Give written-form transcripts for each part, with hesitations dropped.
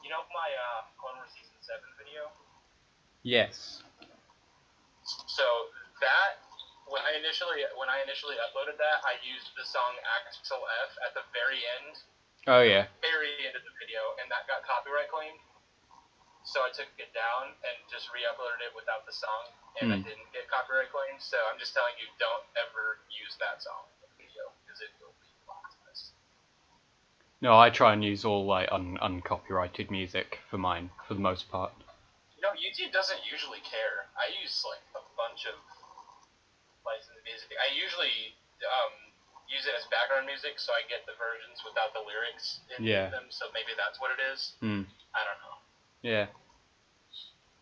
You know my Clone Wars Season 7 video? Yes. So that, when I initially uploaded that, I used the song Axel F at the very end. Oh yeah. Very end of the video, and that got copyright claimed. So I took it down and just re-uploaded it without the song, and I didn't get copyright claimed. So I'm just telling you, don't ever use that song in the video, because it will be monetized. No, I try and use all like uncopyrighted music for mine, for the most part. You know, YouTube doesn't usually care. I use like a bunch of licensed music. I usually use it as background music, so I get the versions without the lyrics in them. So maybe that's what it is. I don't know. Yeah.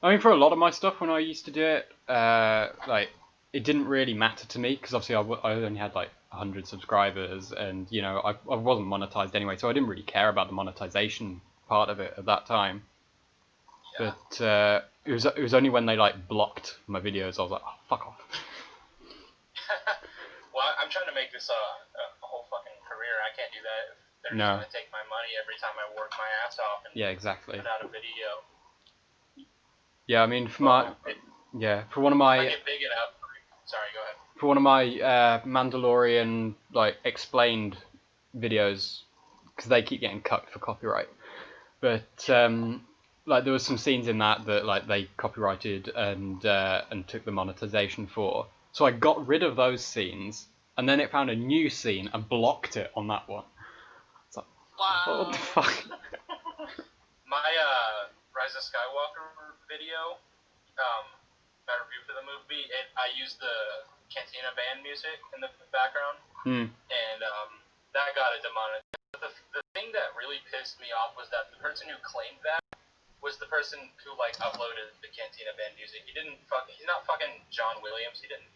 I mean, for a lot of my stuff, when I used to do it, like, it didn't really matter to me, because obviously I only had like 100 subscribers, and, you know, I wasn't monetized anyway, so I didn't really care about the monetization part of it at that time. Yeah. But it was only when they, like, blocked my videos, I was like, oh, fuck off. Well, I'm trying to make this a whole fucking career. I can't do that. They're just going to take my money every time I work my ass off and exactly. put out a video. Yeah, I mean, for one of my... I get big enough. Sorry, go ahead. For one of my Mandalorian, like, explained videos, because they keep getting cut for copyright, but, like, there was some scenes in that like, they copyrighted and took the monetization for. So I got rid of those scenes, and then it found a new scene and blocked it on that one. It's like, wow. What the fuck? My Rise of Skywalker video, my review for the movie, I used the Cantina band music in the background, and that got it demonetized. The thing that really pissed me off was that the person who claimed that was the person who like uploaded the Cantina band music. He's not fucking John Williams. He didn't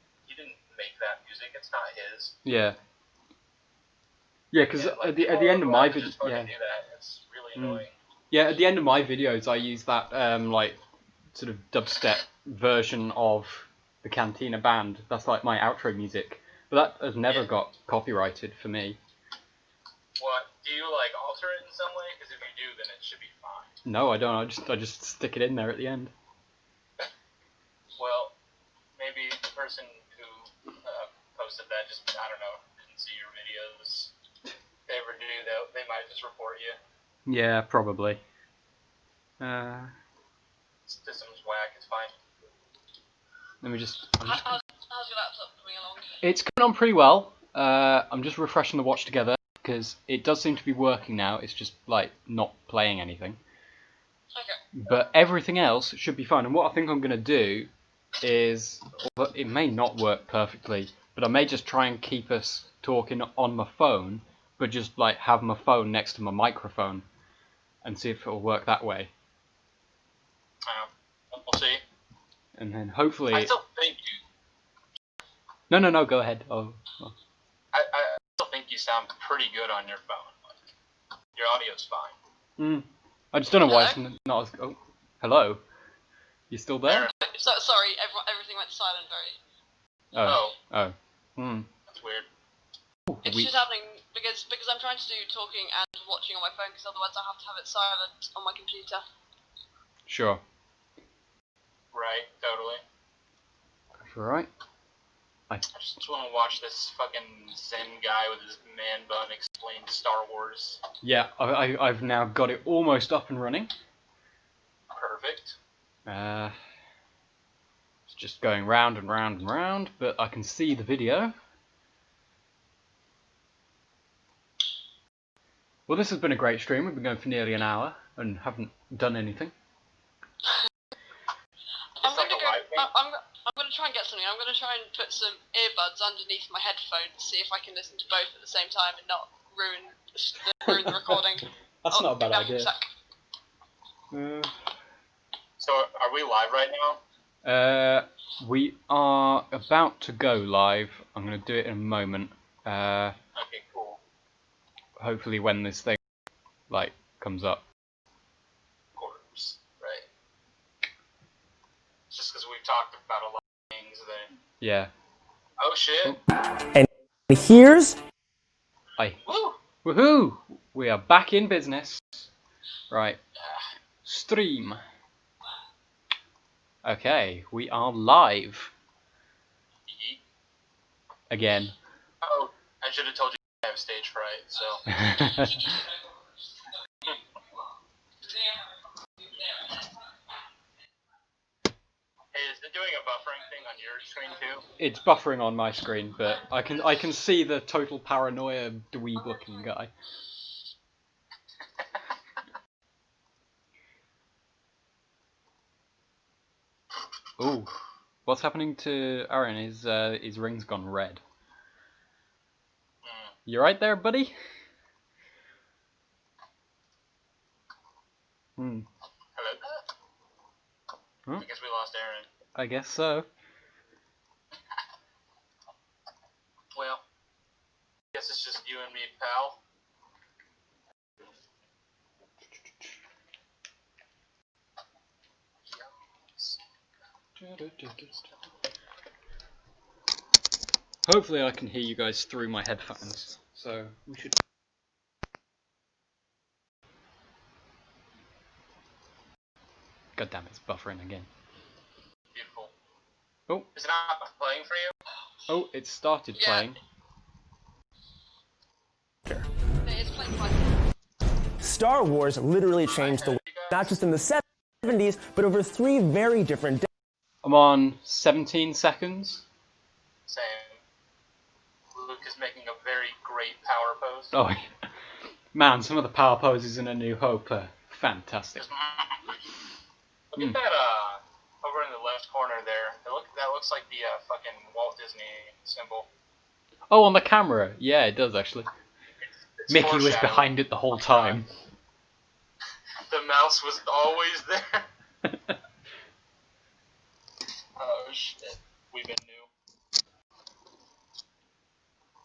make that music. It's not his. Yeah. Yeah, because at the end of my video, it's really annoying. Yeah, at the end of my videos, I use that like sort of dubstep version of the Cantina band. That's like my outro music, but that has never got copyrighted for me. What? Do you like alter it in some way? Because if you do, then it should be fine. No, I don't. I just stick it in there at the end. Well, maybe the person who posted that just, I don't know, didn't see your videos. If they ever do, they might just report you. Yeah, probably. System's whack, it's fine. Let me just... How's your laptop coming along? It's coming on pretty well. I'm just refreshing the watch together, because it does seem to be working now. It's just, like, not playing anything. Okay. But everything else should be fine. And what I think I'm going to do is... Well, it may not work perfectly, but I may just try and keep us talking on my phone, but just, like, have my phone next to my microphone, and see if it'll work that way. We'll see. And then hopefully... I still think you... No, go ahead. Oh. I still think you sound pretty good on your phone. Like, your audio's fine. I just don't know why it's not as... Oh, hello? You still there? Sorry, everything went silent very... That's weird. It's just happening because I'm trying to do talking and watching on my phone, because otherwise I have to have it silent on my computer. Sure. Right, totally. That's alright. I just want to watch this fucking Zen guy with his man bun explain Star Wars. Yeah, I've now got it almost up and running. Perfect. It's just going round and round and round, but I can see the video. Well, this has been a great stream. We've been going for nearly an hour and haven't done anything. I'm going to try and get something. I'm going to try and put some earbuds underneath my headphones, see if I can listen to both at the same time and not ruin the recording. That's not a bad idea. So, are we live right now? We are about to go live. I'm going to do it in a moment. Okay, cool. Hopefully when this thing, like, comes up. Of course, right. Just because we've talked about a lot of things then. Yeah. Oh shit. And here's... Woohoo! We are back in business. Right. Stream. Okay, we are live. Again. Oh, I should have told you I have stage fright, so. Hey, is it doing a buffering thing on your screen too? It's buffering on my screen, but I can see the total paranoia dweeb looking guy. Ooh, what's happening to Aaron? His ring's gone red. You right there, buddy? Hello? Huh? I guess we lost Aaron. I guess so. Well, I guess it's just you and me, pal. Hopefully I can hear you guys through my headphones, so we should... God damn it, it's buffering again. Beautiful. Oh. Is it not playing for you? Oh, it started playing. It is playing fine. Star Wars literally changed the world, not just in the 70s, but over 3 very different I'm on 17 seconds. Same. Luke is making a very great power pose. Oh, man, some of the power poses in A New Hope are fantastic. Look at that, over in the left corner there. That looks like the, fucking Walt Disney symbol. Oh, on the camera. Yeah, it does, actually. It's Mickey was foreshadowing. behind it the whole time. The mouse was always there. Oh, shit. We've been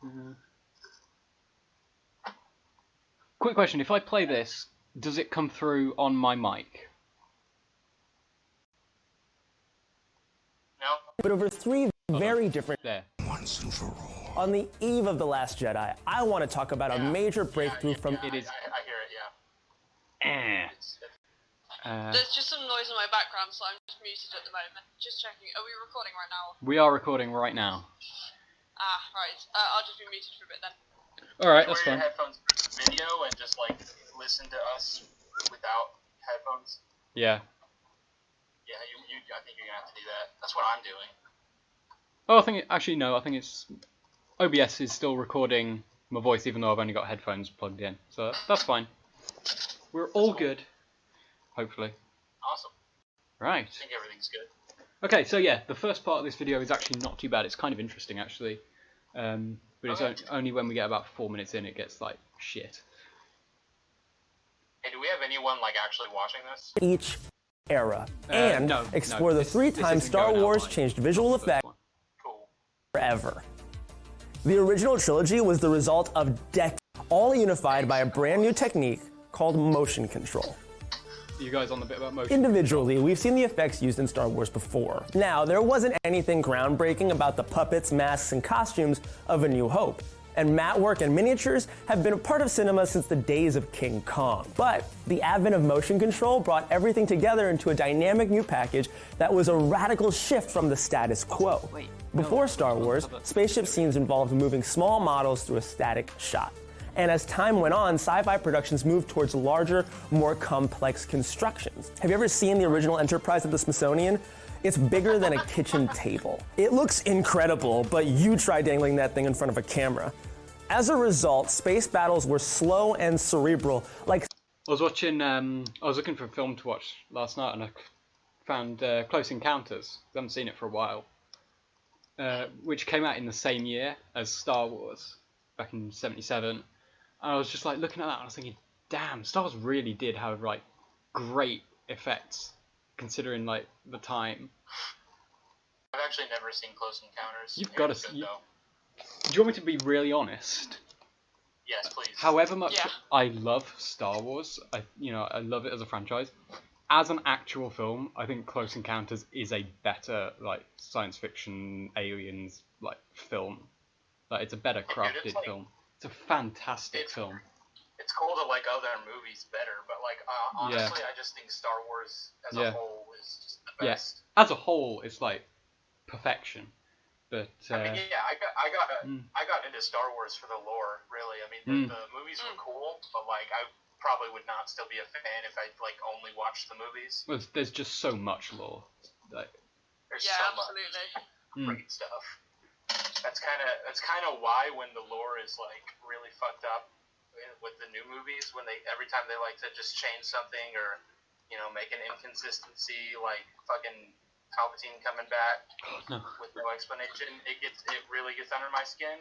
new. Quick question, if I play this, does it come through on my mic? No? but over 3 very different. There. Once and for all. On the eve of The Last Jedi, I want to talk about a major breakthrough from. It is. I hear it, yeah. There's just some noise in my background, so I'm just muted at the moment. Just checking. Are we recording right now? We are recording right now. Ah, right. I'll just be muted for a bit then. Alright, Wear that's your fine. headphones for the video and just, like, listen to us without headphones. Yeah. Yeah, I think you're gonna have to do that. That's what I'm doing. Oh, I think actually no. I think it's OBS is still recording my voice, even though I've only got headphones plugged in. So that's fine. We're all good, hopefully. Awesome. Right. I think everything's good. Okay, so yeah, the first part of this video is actually not too bad. It's kind of interesting, actually. But it's only when we get about 4 minutes in it gets like shit. Hey, do we have anyone, like, actually watching this? Each era and no, explore the this 3 isn't times Star going Wars outline. changed visual Not the first effects one. Cool. forever. The original trilogy was the result of decades, all unified by a brand new technique called motion control. You guys on the bit about motion? Individually, we've seen the effects used in Star Wars before. Now, there wasn't anything groundbreaking about the puppets, masks, and costumes of A New Hope, and matte work and miniatures have been a part of cinema since the days of King Kong. But the advent of motion control brought everything together into a dynamic new package that was a radical shift from the status quo. Before Star Wars, spaceship scenes involved moving small models through a static shot. And as time went on, sci-fi productions moved towards larger, more complex constructions. Have you ever seen the original Enterprise at the Smithsonian? It's bigger than a kitchen table. It looks incredible, but you try dangling that thing in front of a camera. As a result, space battles were slow and cerebral, like I was watching. I was looking for a film to watch last night, and I found Close Encounters. I haven't seen it for a while. Which came out in the same year as Star Wars, back in '77. And I was just like looking at that, and I was thinking, damn, Star Wars really did have like great effects, considering like the time. I've actually never seen Close Encounters. You've got to. Good, Do though. you want me to be really honest? Yes, please. However much Yeah. I love Star Wars, I love it as a franchise. As an actual film, I think Close Encounters is a better like science fiction aliens like film. Like it's a better crafted it's like- film. It's a fantastic film. it's cool to like other movies better, but like honestly, I just think Star Wars as a whole is just the best. As a whole, it's like perfection. But I mean, I got into Star Wars for the lore, really. I mean, the movies were cool, but like I probably would not still be a fan if I like only watched the movies. Well, there's just so much lore. Like, there's so much great stuff. That's kind of why when the lore is like really fucked up with the new movies, when every time they like to just change something or make an inconsistency, like fucking Palpatine coming back with no explanation, it really gets under my skin.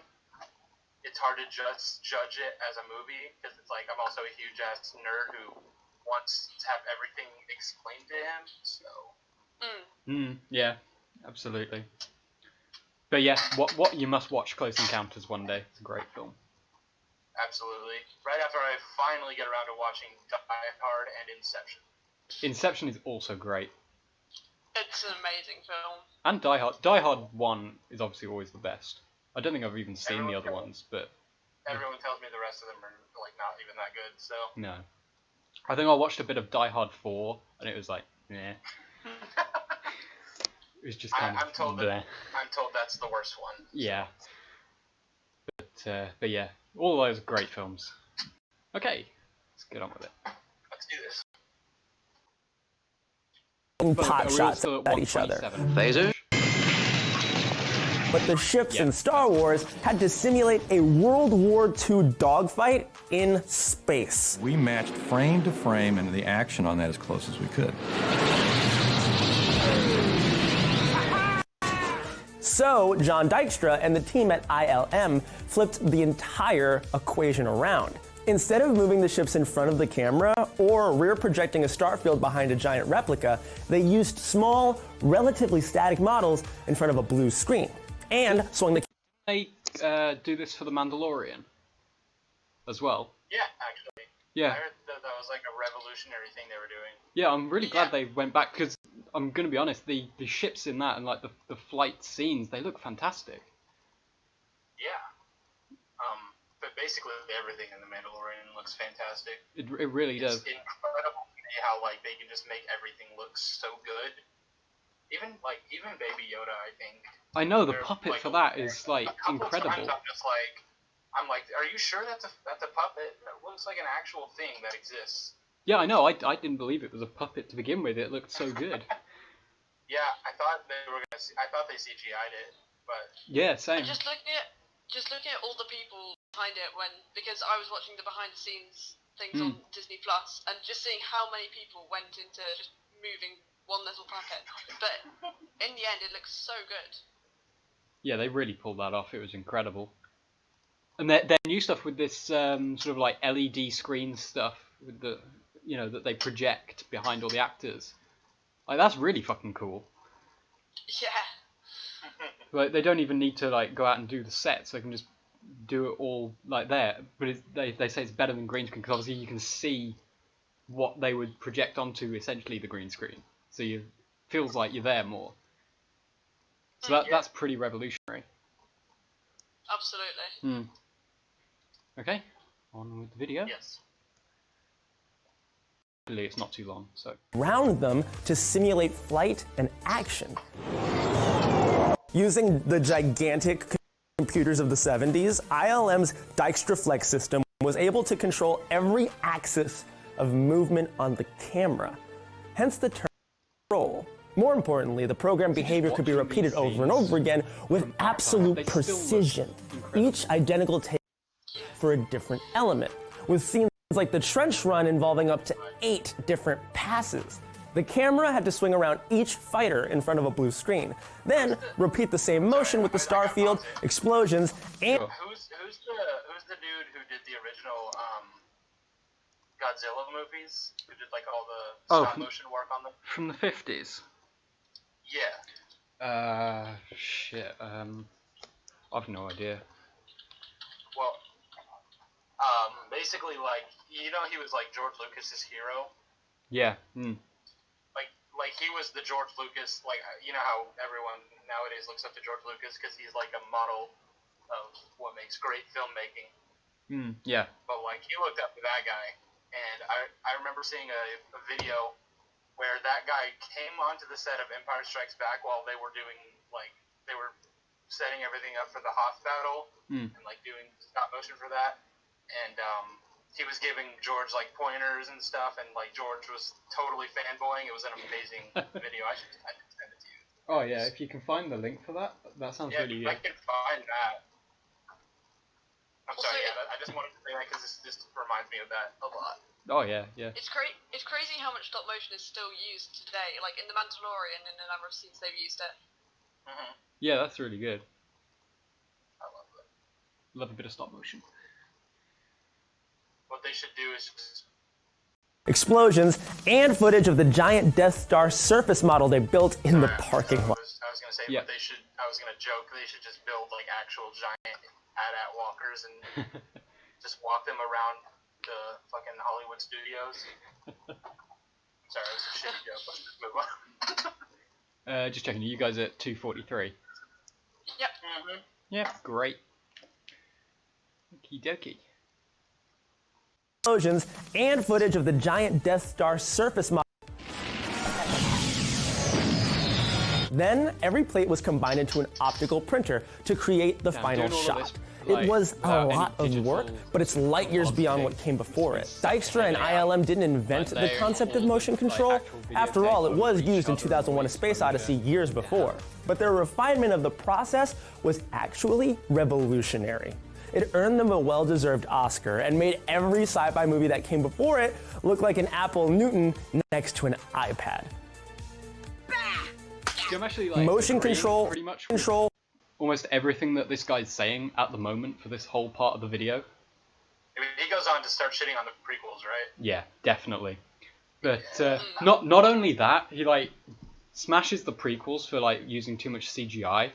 It's hard to just judge it as a movie because it's like I'm also a huge ass nerd who wants to have everything explained to him. So. Yeah, absolutely. But yeah, what you must watch Close Encounters one day. It's a great film. Absolutely. Right after I finally get around to watching Die Hard and Inception. Inception is also great. It's an amazing film. And Die Hard. Die Hard 1 is obviously always the best. I don't think I've even seen the other ones, but... Everyone tells me the rest of them are like not even that good, so... No. I think I watched a bit of Die Hard 4, and it was like, yeah. It was just kind of... I'm told that's the worst one. Yeah. But yeah, all those are great films. Okay, let's get on with it. Let's do this. Pot shots at each other. Phaser? But the ships in Star Wars had to simulate a World War II dogfight in space. We matched frame to frame and the action on that as close as we could. So John Dykstra and the team at ILM flipped the entire equation around. Instead of moving the ships in front of the camera or rear projecting a starfield behind a giant replica, they used small, relatively static models in front of a blue screen and swung the... They do this for The Mandalorian as well. Yeah, actually. Yeah. I heard that was like a revolutionary thing they were doing. Yeah, I'm really glad they went back because I'm going to be honest, the ships in that and like the flight scenes, they look fantastic. Yeah. But basically everything in The Mandalorian looks fantastic. It really does. It's incredible to me how like they can just make everything look so good. Even Baby Yoda, I think. I know the puppet for that is like incredible. I'm like, are you sure that's a puppet? That looks like an actual thing that exists. Yeah, I know. I didn't believe it was a puppet to begin with. It looked so good. Yeah, I thought they CGI'd it, but yeah, same. Just looking at all the people behind it because I was watching the behind the scenes things on Disney Plus and just seeing how many people went into just moving one little puppet. But in the end, it looks so good. Yeah, they really pulled that off. It was incredible. And their new stuff with this sort of like LED screen stuff with the that they project behind all the actors. Like that's really fucking cool. Yeah. Like they don't even need to like go out and do the sets. They can just do it all like there. But they say it's better than green screen because obviously you can see what they would project onto essentially the green screen. So you feels like you're there more. So that's pretty revolutionary. Absolutely. Okay, on with the video. Yes. It's not too long, so. Round them to simulate flight and action. Using the gigantic computers of the 70s, ILM's Dijkstraflex system was able to control every axis of movement on the camera, hence the term control. More importantly, the program behavior could be repeated over and over again with absolute precision, each identical take for a different element, with scenes like the trench run involving up to 8 different passes. The camera had to swing around each fighter in front of a blue screen, then repeat the same motion with the starfield, explosions, and... Who's the dude who did the original Godzilla movies? Who did like all the stop motion work on them? From the 50s? Yeah. Shit. I've no idea. Well, basically, like, he was like George Lucas's hero. Yeah. Like he was the George Lucas, like, how everyone nowadays looks up to George Lucas because he's like a model of what makes great filmmaking. Yeah. But like he looked up to that guy, and I remember seeing a video where that guy came onto the set of Empire Strikes Back while they were doing they were setting everything up for the Hoth battle and like doing stop motion for that, and he was giving George like pointers and stuff, and like George was totally fanboying. It was an amazing video. I should send it to you. Oh yeah, if you can find the link for that, that sounds really good. I can find that. I'm Also, sorry, I just wanted to say that because this just reminds me of that a lot. Oh yeah, yeah. It's crazy how much stop motion is still used today. Like in The Mandalorian, in a number of scenes they've used it. Yeah, that's really good. I love it. Love a bit of stop motion. What they should do is just explosions, and footage of the giant Death Star surface model they built in the parking lot. I was gonna say, but they should. I was gonna joke. They should just build like actual giant AT-AT walkers and just walk them around the fucking Hollywood studios. Sorry, it was a shitty joke. Let's just move on. Just checking. Are you guys at 2:43? Yep. Yeah, great. Okie dokie. Explosions, and footage of the giant Death Star surface model. Then, every plate was combined into an optical printer to create the final shot. It was a lot of work, but it's light years beyond what came before it. Dykstra and ILM didn't invent the concept of motion control. After all, it was used in 2001: A Space Odyssey years before. But their refinement of the process was actually revolutionary. It earned them a well-deserved Oscar and made every sci-fi movie that came before it look like an Apple Newton next to an iPad. I'm actually like motion control, pretty much control. Almost everything that this guy's saying at the moment for this whole part of the video. He goes on to start shitting on the prequels, right? Yeah, definitely. But not only that, he like smashes the prequels for like using too much CGI,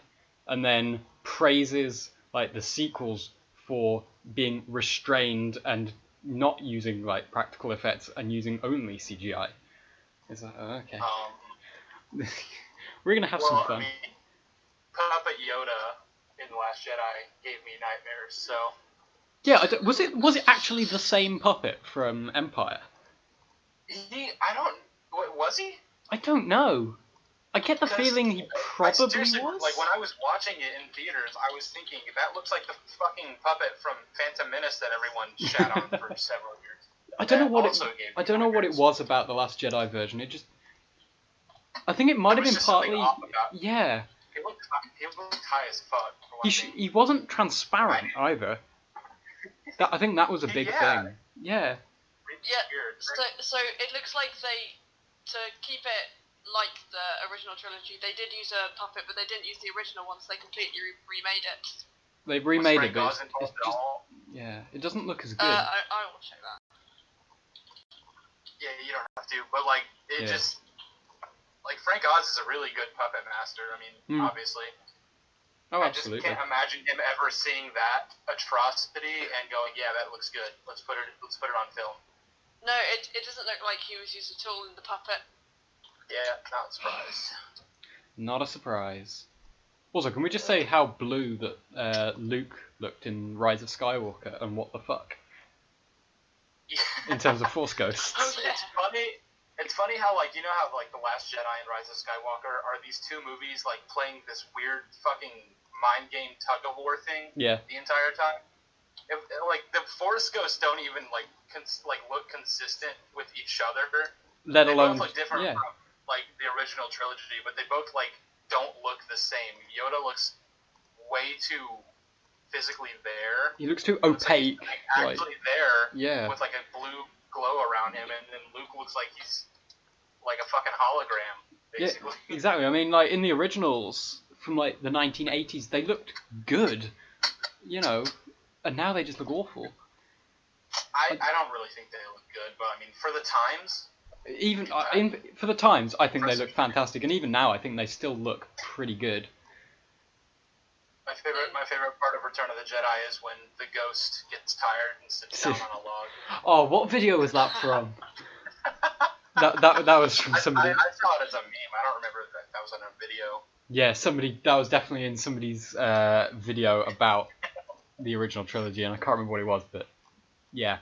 and then praises like the sequels for being restrained and not using like practical effects and using only CGI. It's like, oh, okay. We're gonna have some fun. I mean, Puppet Yoda in The Last Jedi gave me nightmares. So. Yeah, was it actually the same puppet from Empire? Was he? I don't know. I get the feeling he probably was. Like when I was watching it in theaters, I was thinking that looks like the fucking puppet from Phantom Menace that everyone shat on for several years. I don't know what it was about the Last Jedi version. It just, I think it might have been partly. Yeah. He looked high as fuck. He wasn't transparent either. I think that was a big thing. Yeah. So it looks like to keep it like the original trilogy, they did use a puppet, but they didn't use the original one, so they completely remade it. They remade it, but it's just, it doesn't look as good. I will check that. Yeah, you don't have to, but like it just like Frank Oz is a really good puppet master. I mean, obviously. Oh, I just can't imagine him ever seeing that atrocity and going, "Yeah, that looks good. Let's put it on film." No, it doesn't look like he was used at all in the puppet. Yeah, not surprised. Not a surprise. Also, can we just say how blue that Luke looked in Rise of Skywalker and what the fuck? In terms of Force Ghosts. It's funny how, like, you know how, like, The Last Jedi and Rise of Skywalker are these two movies, like, playing this weird fucking mind game tug-of-war thing the entire time? Like, the Force Ghosts don't even, like, look consistent with each other. Let alone... They both look different from, like, the original trilogy, but they both, like, don't look the same. Yoda looks way too physically there. He looks too opaque. Like, actually there with, like, a blue glow around him, and then Luke looks like he's like a fucking hologram, basically. Yeah, exactly. I mean, like in the originals from like the 1980s, they looked good, you know, and now they just look awful. I don't really think they look good, but I mean, for the times. For the times, I think they look fantastic, and even now, I think they still look pretty good. My favorite part of Return of the Jedi is when the ghost gets tired and sits down on a log. Oh, what video was that from? that was from somebody. I saw it as a meme. I don't remember that was on a video. Yeah, that was definitely in somebody's video about the original trilogy, and I can't remember what it was, but yeah.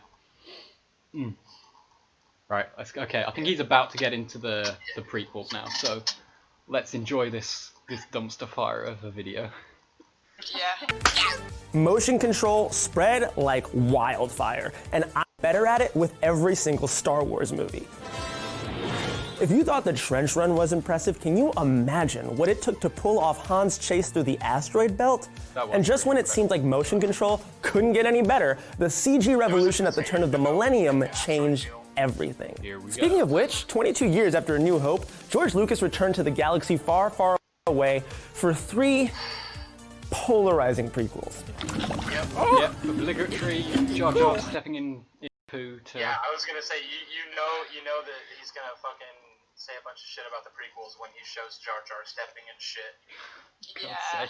Right, okay, I think he's about to get into the prequels now, so let's enjoy this dumpster fire of a video. Yeah. Motion control spread like wildfire, and I'm better at it with every single Star Wars movie. If you thought the trench run was impressive, can you imagine what it took to pull off Han's chase through the asteroid belt? And just when it seemed like motion control couldn't get any better, the CG revolution at the turn of the millennium changed everything. Speaking of which, 22 years after A New Hope, George Lucas returned to the galaxy far, far away for 3 polarizing prequels. Yep, obligatory Jar Jar stepping in poo to... Yeah, I was gonna say, you know that he's gonna fucking say a bunch of shit about the prequels when he shows Jar Jar stepping in shit. Yeah.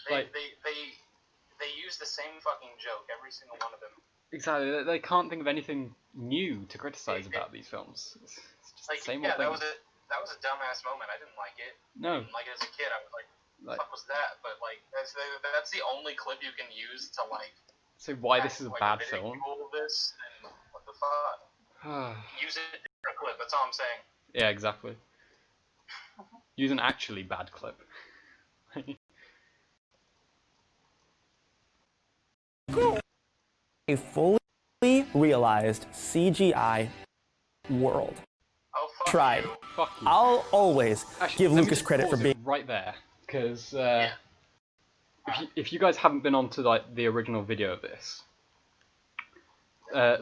They use the same fucking joke, every single one of them. Exactly, they can't think of anything new to criticize about these films. It's just like, the same yeah, old thing. that was a dumbass moment. I didn't like it. No. I didn't like it as a kid. I was like, what the fuck was that? But like, that's the only clip you can use to like. So why this is a bad film? This and what the fuck? Use a different clip. That's all I'm saying. Yeah, exactly. Use an actually bad clip. A fully realized CGI world. Oh, fuck Tried. you. Fuck you. I'll always Actually, give let me Lucas just credit for pause being it right there, because if you guys haven't been onto like the original video of this,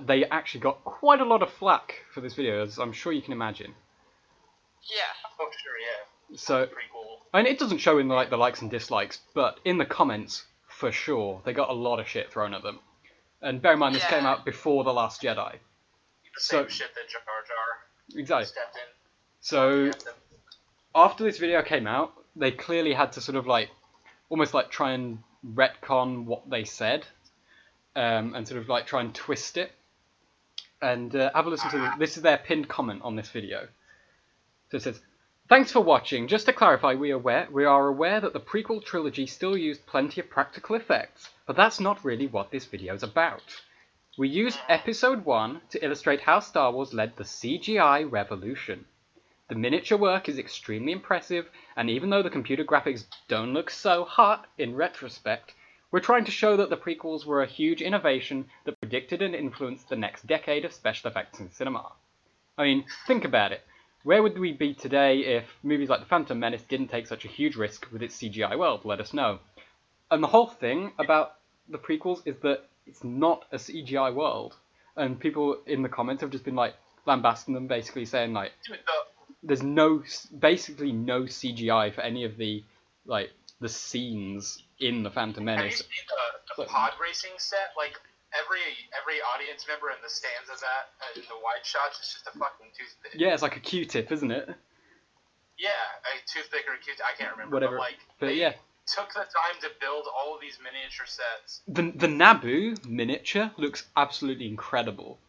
they actually got quite a lot of flack for this video, as I'm sure you can imagine. Yeah. Oh, sure, yeah. So, Prequel. I mean, it doesn't show in like the likes and dislikes, but in the comments, for sure, they got a lot of shit thrown at them. And bear in mind, this came out before The Last Jedi. The same shit that Jar Jar Exactly. stepped in. So, after this video came out, they clearly had to sort of like, almost like try and retcon what they said, and sort of like try and twist it. And have a listen to this is their pinned comment on this video. So it says, "Thanks for watching. Just to clarify, we are aware that the prequel trilogy still used plenty of practical effects, but that's not really what this video is about. We used Episode 1 to illustrate how Star Wars led the CGI revolution. The miniature work is extremely impressive, and even though the computer graphics don't look so hot in retrospect, we're trying to show that the prequels were a huge innovation that predicted and influenced the next decade of special effects in cinema." I mean, think about it. Where would we be today if movies like The Phantom Menace didn't take such a huge risk with its CGI world? Let us know. And the whole thing about the prequels is that it's not a CGI world. And people in the comments have just been like lambasting them, basically saying like, there's basically no CGI for any of the like the scenes in The Phantom Menace. Have you seen the pod racing set? Like every audience member in the stands of that, in the wide shots, is just a fucking toothpick. Yeah, it's like a Q-tip, isn't it? Yeah, a toothpick or a Q-tip. I can't remember. Whatever. But yeah. Took the time to build all of these miniature sets. The Naboo miniature looks absolutely incredible.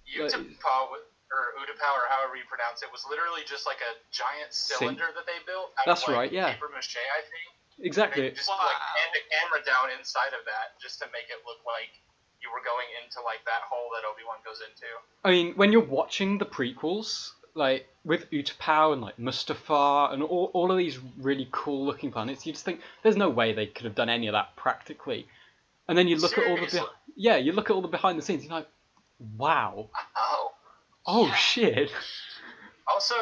Utapau, or however you pronounce it, was literally just like a giant cylinder that they built out That's of right, yeah. paper mache, I think. Exactly. They just like panned a camera down inside of that just to make it look like you were going into like that hole that Obi-Wan goes into. I mean, when you're watching the prequels, like with Utapau and like Mustafar and all of these really cool looking planets, you just think there's no way they could have done any of that practically. And then you look at all the behind the scenes, you're like, wow. Oh shit. Also,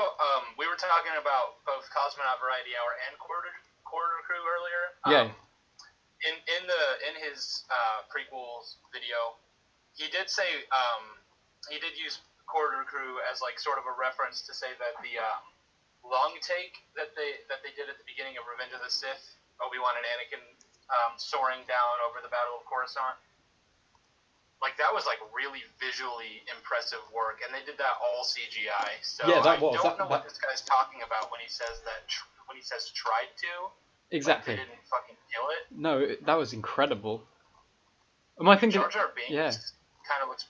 we were talking about both Cosmonaut Variety Hour and Quarter Crew earlier. Yeah. In his prequels video, he did say he did use Quarter Crew as like sort of a reference to say that the long take that they did at the beginning of Revenge of the Sith, Obi-Wan and Anakin soaring down over the Battle of Coruscant, like that was like really visually impressive work, and they did that all CGI. So yeah, I don't know what this guy's talking about when he says that when he says tried to. Exactly. Like they didn't fucking kill it. No, that was incredible. Am I thinking? Jar Jar Binks kind of looks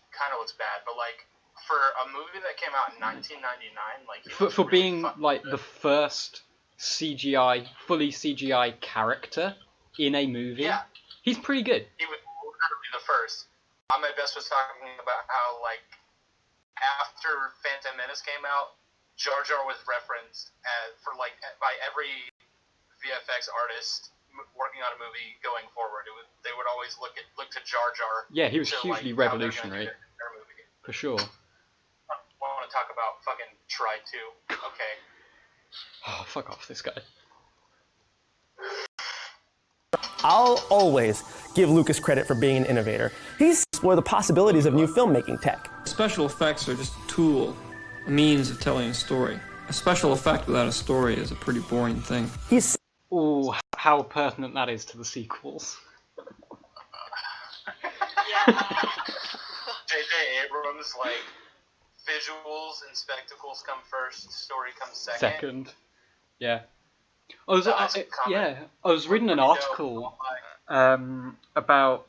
bad, but like for a movie that came out in 1999, like for really being like good. the first fully CGI character in a movie. Yeah. He's pretty good. He was literally the first. On My Best was talking about how, like, after Phantom Menace came out, Jar Jar was referenced by every VFX artist working on a movie going forward. They would always look to Jar Jar. Yeah, he was hugely revolutionary. For sure. I want to talk about fucking Try 2. Okay. Oh, fuck off, this guy. I'll always give Lucas credit for being an innovator. He's explored the possibilities of new filmmaking tech. Special effects are just a tool, a means of telling a story. A special effect without a story is a pretty boring thing. He's Ooh, how pertinent that is to the sequels. Yeah. J.J. Abrams, like, visuals and spectacles come first, story comes second. Yeah. I was reading an article about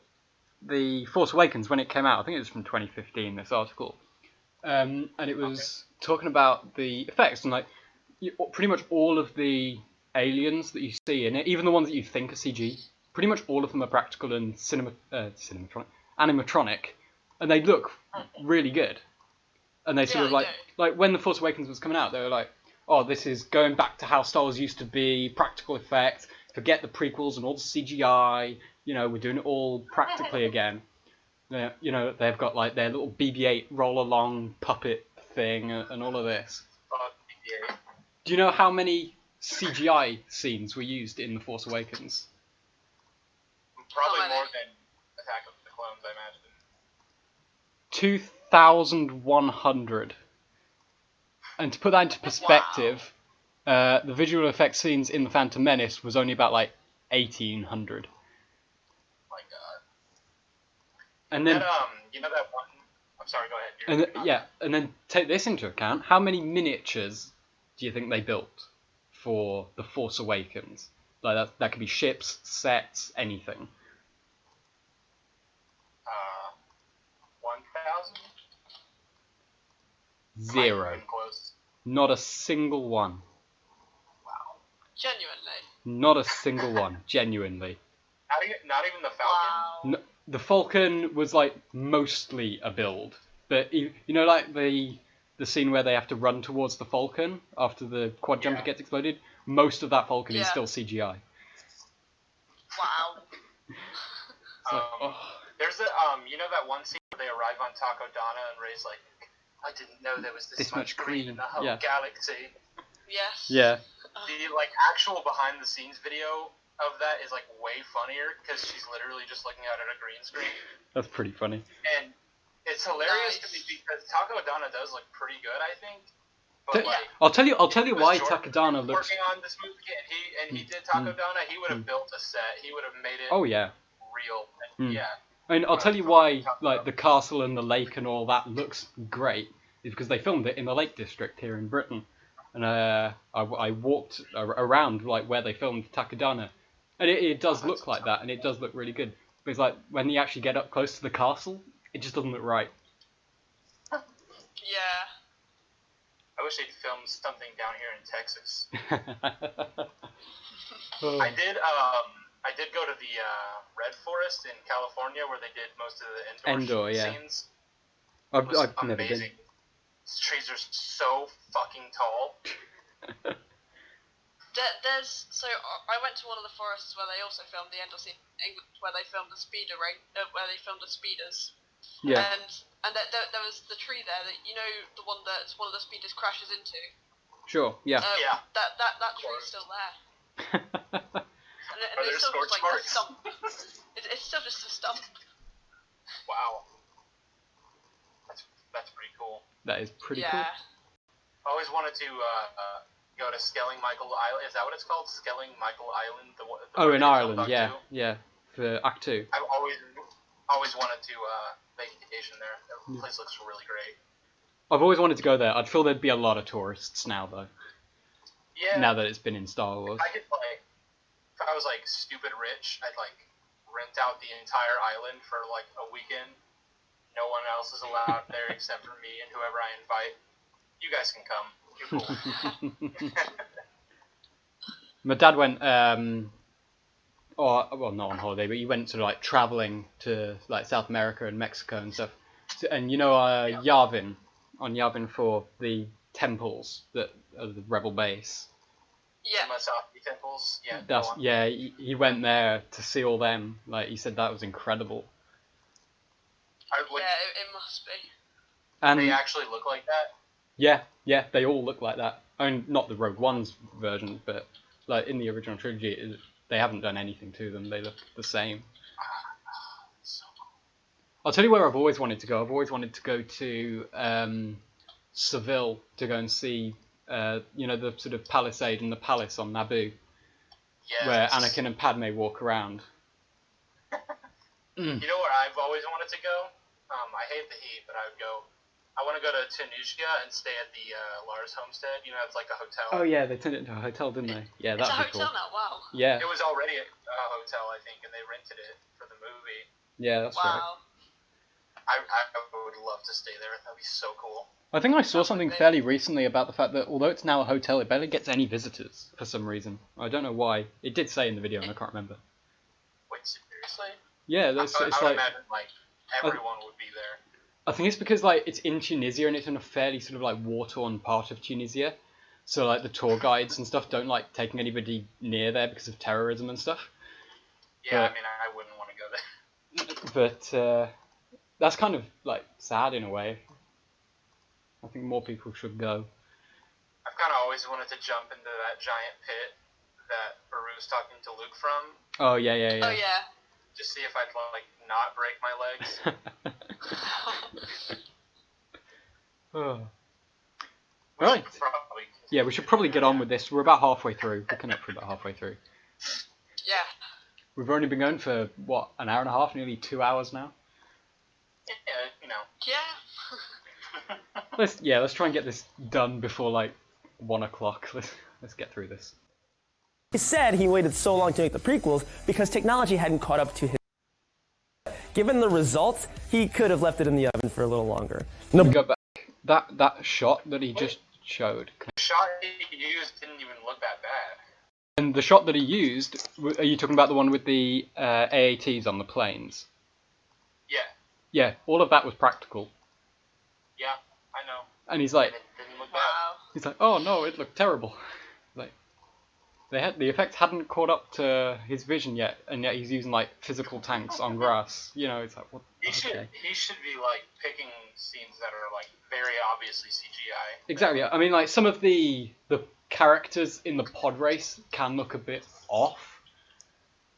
The Force Awakens when it came out. I think it was from 2015, this article. And it was talking about the effects, and like pretty much all of the aliens that you see in it, even the ones that you think are CG, pretty much all of them are practical and animatronic, and they look really good. And they sort of like when The Force Awakens was coming out, they were like, oh, this is going back to how Star Wars used to be, practical effects, forget the prequels and all the CGI, we're doing it all practically again. They've got like their little BB-8 roll-along puppet thing and all of this. Do you know how many CGI scenes were used in The Force Awakens? Probably more than Attack of the Clones, I imagine. 2,100. And to put that into perspective, the visual effects scenes in The Phantom Menace was only about like 1,800. My God. And then, that one. I'm sorry. Go ahead. And then take this into account. How many miniatures do you think they built for The Force Awakens? Like that could be ships, sets, anything. 1,000. 0. Not a single one. Wow. Genuinely. Not a single one. Genuinely. Not even the Falcon. Wow. No, the Falcon was like mostly a build, but like the scene where they have to run towards the Falcon after the quad jumper gets exploded. Most of that Falcon is still CGI. Wow. There's that one scene where they arrive on Takodana and Rey's like, I didn't know there was this much green in the whole galaxy. Yes. Yeah. The actual behind the scenes video of that is like way funnier because she's literally just looking out at a green screen. That's pretty funny. And it's hilarious to me because Takodana does look pretty good, I think. But I'll tell you why Takodana looks working on this movie and he did Takodana. He would have built a set. He would have made it. Oh yeah. Real. Yeah. I mean, I'll tell you why, like, the castle and the lake and all that looks great, is because they filmed it in the Lake District here in Britain. And I walked around, like, where they filmed Takodana. And it does look like that, and it does look really good. But it's like, when you actually get up close to the castle, it just doesn't look right. Yeah. I wish they'd filmed something down here in Texas. Oh. I did go to the Red Forest in California where they did most of the indoor scenes. I've never been. These trees are so fucking tall. I went to one of the forests where they also filmed the end of scene in England, where they filmed the where they filmed the speeders. Yeah. And there was the tree there that the one that one of the speeders crashes into. Sure. Yeah. That tree's still there. And Are there it's still scorch just like marks? a stump. It's still just a stump. Wow. That's pretty cool. That is pretty cool. Yeah. I always wanted to go to Skelling Michael Island. Is that what it's called? Skelling Michael Island? In Ireland, yeah. Yeah. For Act 2. I've always wanted to vacation there. The place looks really great. I've always wanted to go there. I'd feel there'd be a lot of tourists now, though. Yeah. Now that it's been in Star Wars. If I was stupid rich, I'd rent out the entire island for a weekend. No one else is allowed there except for me and whoever I invite. You guys can come. You're cool. My dad went or well, not on holiday, but he went sort of like traveling to like South America and Mexico and stuff. So, and you know, Yavin, on Yavin 4, the temples that are the rebel base. Yeah. The Masafi temples. Yeah. Yeah. He went there to see all them. Like, he said that was incredible. Yeah, it must be. And they actually look like that. Yeah, they all look like that. I mean, not the Rogue One's version, but like in the original trilogy, they haven't done anything to them. They look the same. So cool. I'll tell you where I've always wanted to go. I've always wanted to go to Seville to go and see, you know, the sort of palisade and the palace on Naboo, where Anakin and Padme walk around. You know where I've always wanted to go? I hate the heat, but I want to go to Tunisia and stay at the Lars homestead. You know, it's like a hotel. Oh yeah, they turned it into a hotel, didn't they? Yeah, that'd be cool. It's a hotel now, wow. Yeah. It was already a hotel, I think, and they rented it for the movie. Yeah, that's right. Wow. I would love to stay there. That'd be so cool. I think I saw something fairly recently about the fact that although it's now a hotel, it barely gets any visitors for some reason. I don't know why. It did say in the video, and I can't remember. Wait, seriously? Yeah, I would imagine like everyone would be there. I think it's because like it's in Tunisia and it's in a fairly sort of like war-torn part of Tunisia, so like the tour guides and stuff don't like taking anybody near there because of terrorism and stuff. Yeah, I mean, I wouldn't want to go But there. that's kind of like sad in a way. I think more people should go. I've kind of always wanted to jump into that giant pit that Baru's talking to Luke from. Oh yeah. Oh yeah. Just see if I'd like not break my legs. Oh. Right. Yeah, we should probably get on with this. We're about halfway through. We're connected about halfway through. Yeah. We've only been going for what, an hour and a half, nearly 2 hours now. Yeah, you know. Yeah. Let's try and get this done before like 1 o'clock. Let's get through this. He said he waited so long to make the prequels because technology hadn't caught up to his. Given the results, he could have left it in the oven for a little longer. No, go back. That shot that he just showed. The shot he used didn't even look that bad. And the shot that he used, are you talking about the one with the AATs on the planes? Yeah. Yeah, all of that was practical. Yeah, I know. And he's like, It didn't look Wow. bad. he's like, oh no, it looked terrible. Like, the effects hadn't caught up to his vision yet, and yet he's using like physical tanks on grass. You know, it's like what? He should be like picking scenes that are like very obviously CGI. Exactly. I mean, like some of the characters in the pod race can look a bit off.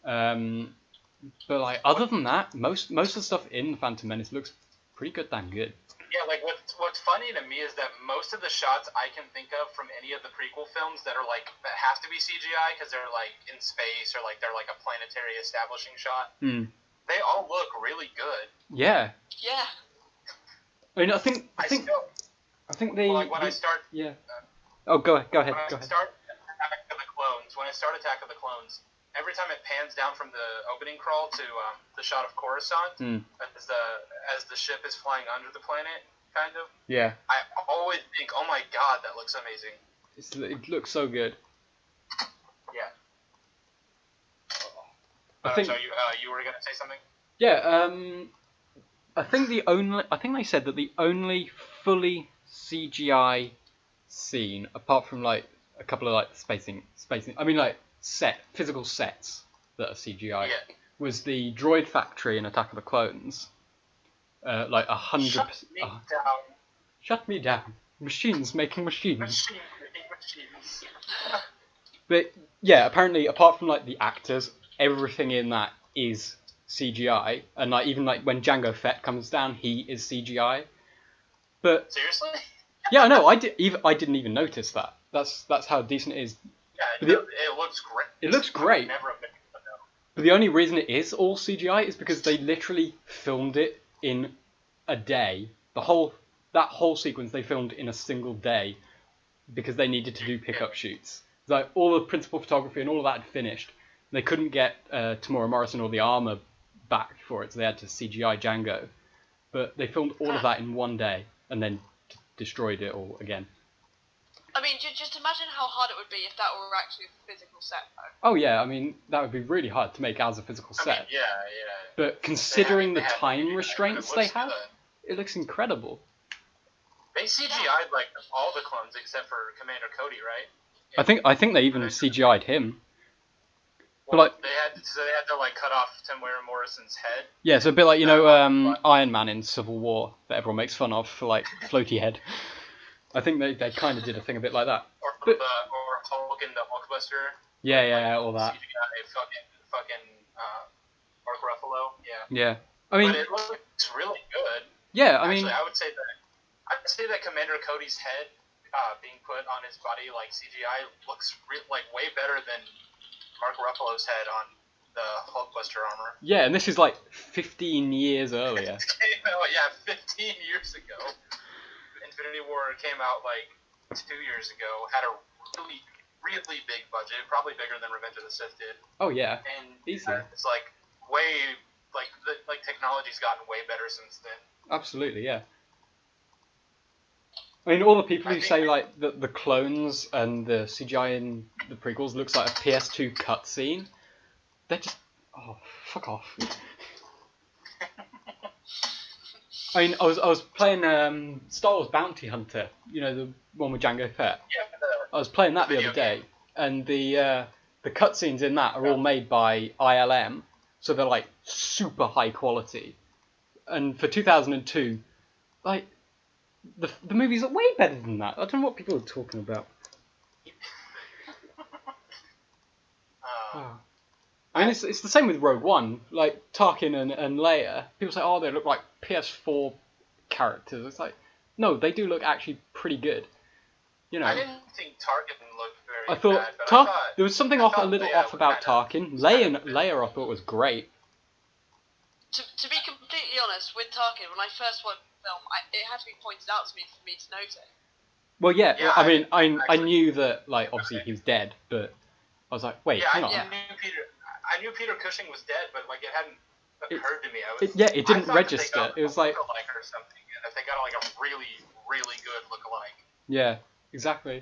But like other than that, most of the stuff in the Phantom Menace looks pretty damn good. Yeah, like what's funny to me is that most of the shots I can think of from any of the prequel films that have to be CGI because they're like in space or like they're like a planetary establishing shot. They all look really good. Yeah. Yeah. I mean, I think they. Like when I start. Yeah. Oh, go ahead. When I start Attack of the Clones, every time it pans down from the opening crawl to the shot of Coruscant, as the ship is flying under the planet, kind of. Yeah. I always think, oh my god, that looks amazing. It looks so good. Yeah. I think. So you were gonna say something? Yeah. I think they said that the only fully CGI scene, apart from like a couple of like spacing. I mean, like physical sets that are CGI. Yeah. Was the droid factory in Attack of the Clones. Like 100%. Shut me down. Machines making machines. Machines making machines. But yeah, apparently, apart from like the actors, everything in that is CGI, and like even like when Jango Fett comes down, he is CGI. But seriously? Yeah, I know. I didn't even notice that. That's how decent it is. Yeah, it looks great. It looks great. Never have been, but no. But the only reason it is all CGI is because they literally filmed it in a day. That whole sequence they filmed in a single day because they needed to do pickup shoots. Like all the principal photography and all of that had finished. They couldn't get Tamora Morrison or the armor back for it, so they had to CGI Django. But they filmed all of that in one day and then destroyed it all again. I mean, mean, just imagine how hard it would be if that were actually a physical set, though. Oh yeah, I mean that would be really hard to make as a physical set. Yeah. But considering the They had time to, restraints it they looks have, good. it looks incredible. They CGI'd like all the clones except for Commander Cody, right? I think they even CGI'd him. Well, But like they had to like cut off Tim Ware Morrison's head. yeah, so a bit like Iron Man in Civil War that everyone makes fun of for like floaty head. I think they kind of did a thing a bit like that. Or Hulk in the Hulkbuster. Yeah, all that. CGI fucking Mark Ruffalo. Yeah. Yeah, I mean, but it looks really good. Yeah, Actually, I would say that Commander Cody's head being put on his body like CGI looks like way better than Mark Ruffalo's head on the Hulkbuster armor. Yeah, and this is like 15 years earlier. 15 years ago. Infinity War came out like 2 years ago. Had a really big budget, probably bigger than Revenge of the Sith did. Oh yeah, and easy. It's like way like technology's gotten way better since then. Absolutely, yeah. I mean, all the people who say like that the clones and the CGI in the prequels looks like a PS2 cutscene, they're just fuck off. I mean, I was playing Star Wars Bounty Hunter, you know, the one with Jango Fett. Yeah. I was playing that the other day, and the cutscenes in that are all made by ILM, so they're like super high quality. And for 2002, like the movies are way better than that. I don't know what people are talking about. I mean, it's the same with Rogue One. Like Tarkin and Leia, people say, oh, they look like PS4 characters. It's like, no, they do look actually pretty good. You know. I didn't think Tarkin looked very I thought, bad, but there was something a little off about Tarkin. Leia I thought was great. To be completely honest, with Tarkin, when I first watched the film, it had to be pointed out to me for me to note it. Well, yeah I mean, I knew that, like, obviously he was dead, but I was like, wait, hang on. I knew Peter Cushing was dead, but like it hadn't occurred to me. It didn't register. It was like or something. And if they got like a really, really good lookalike. Yeah, exactly.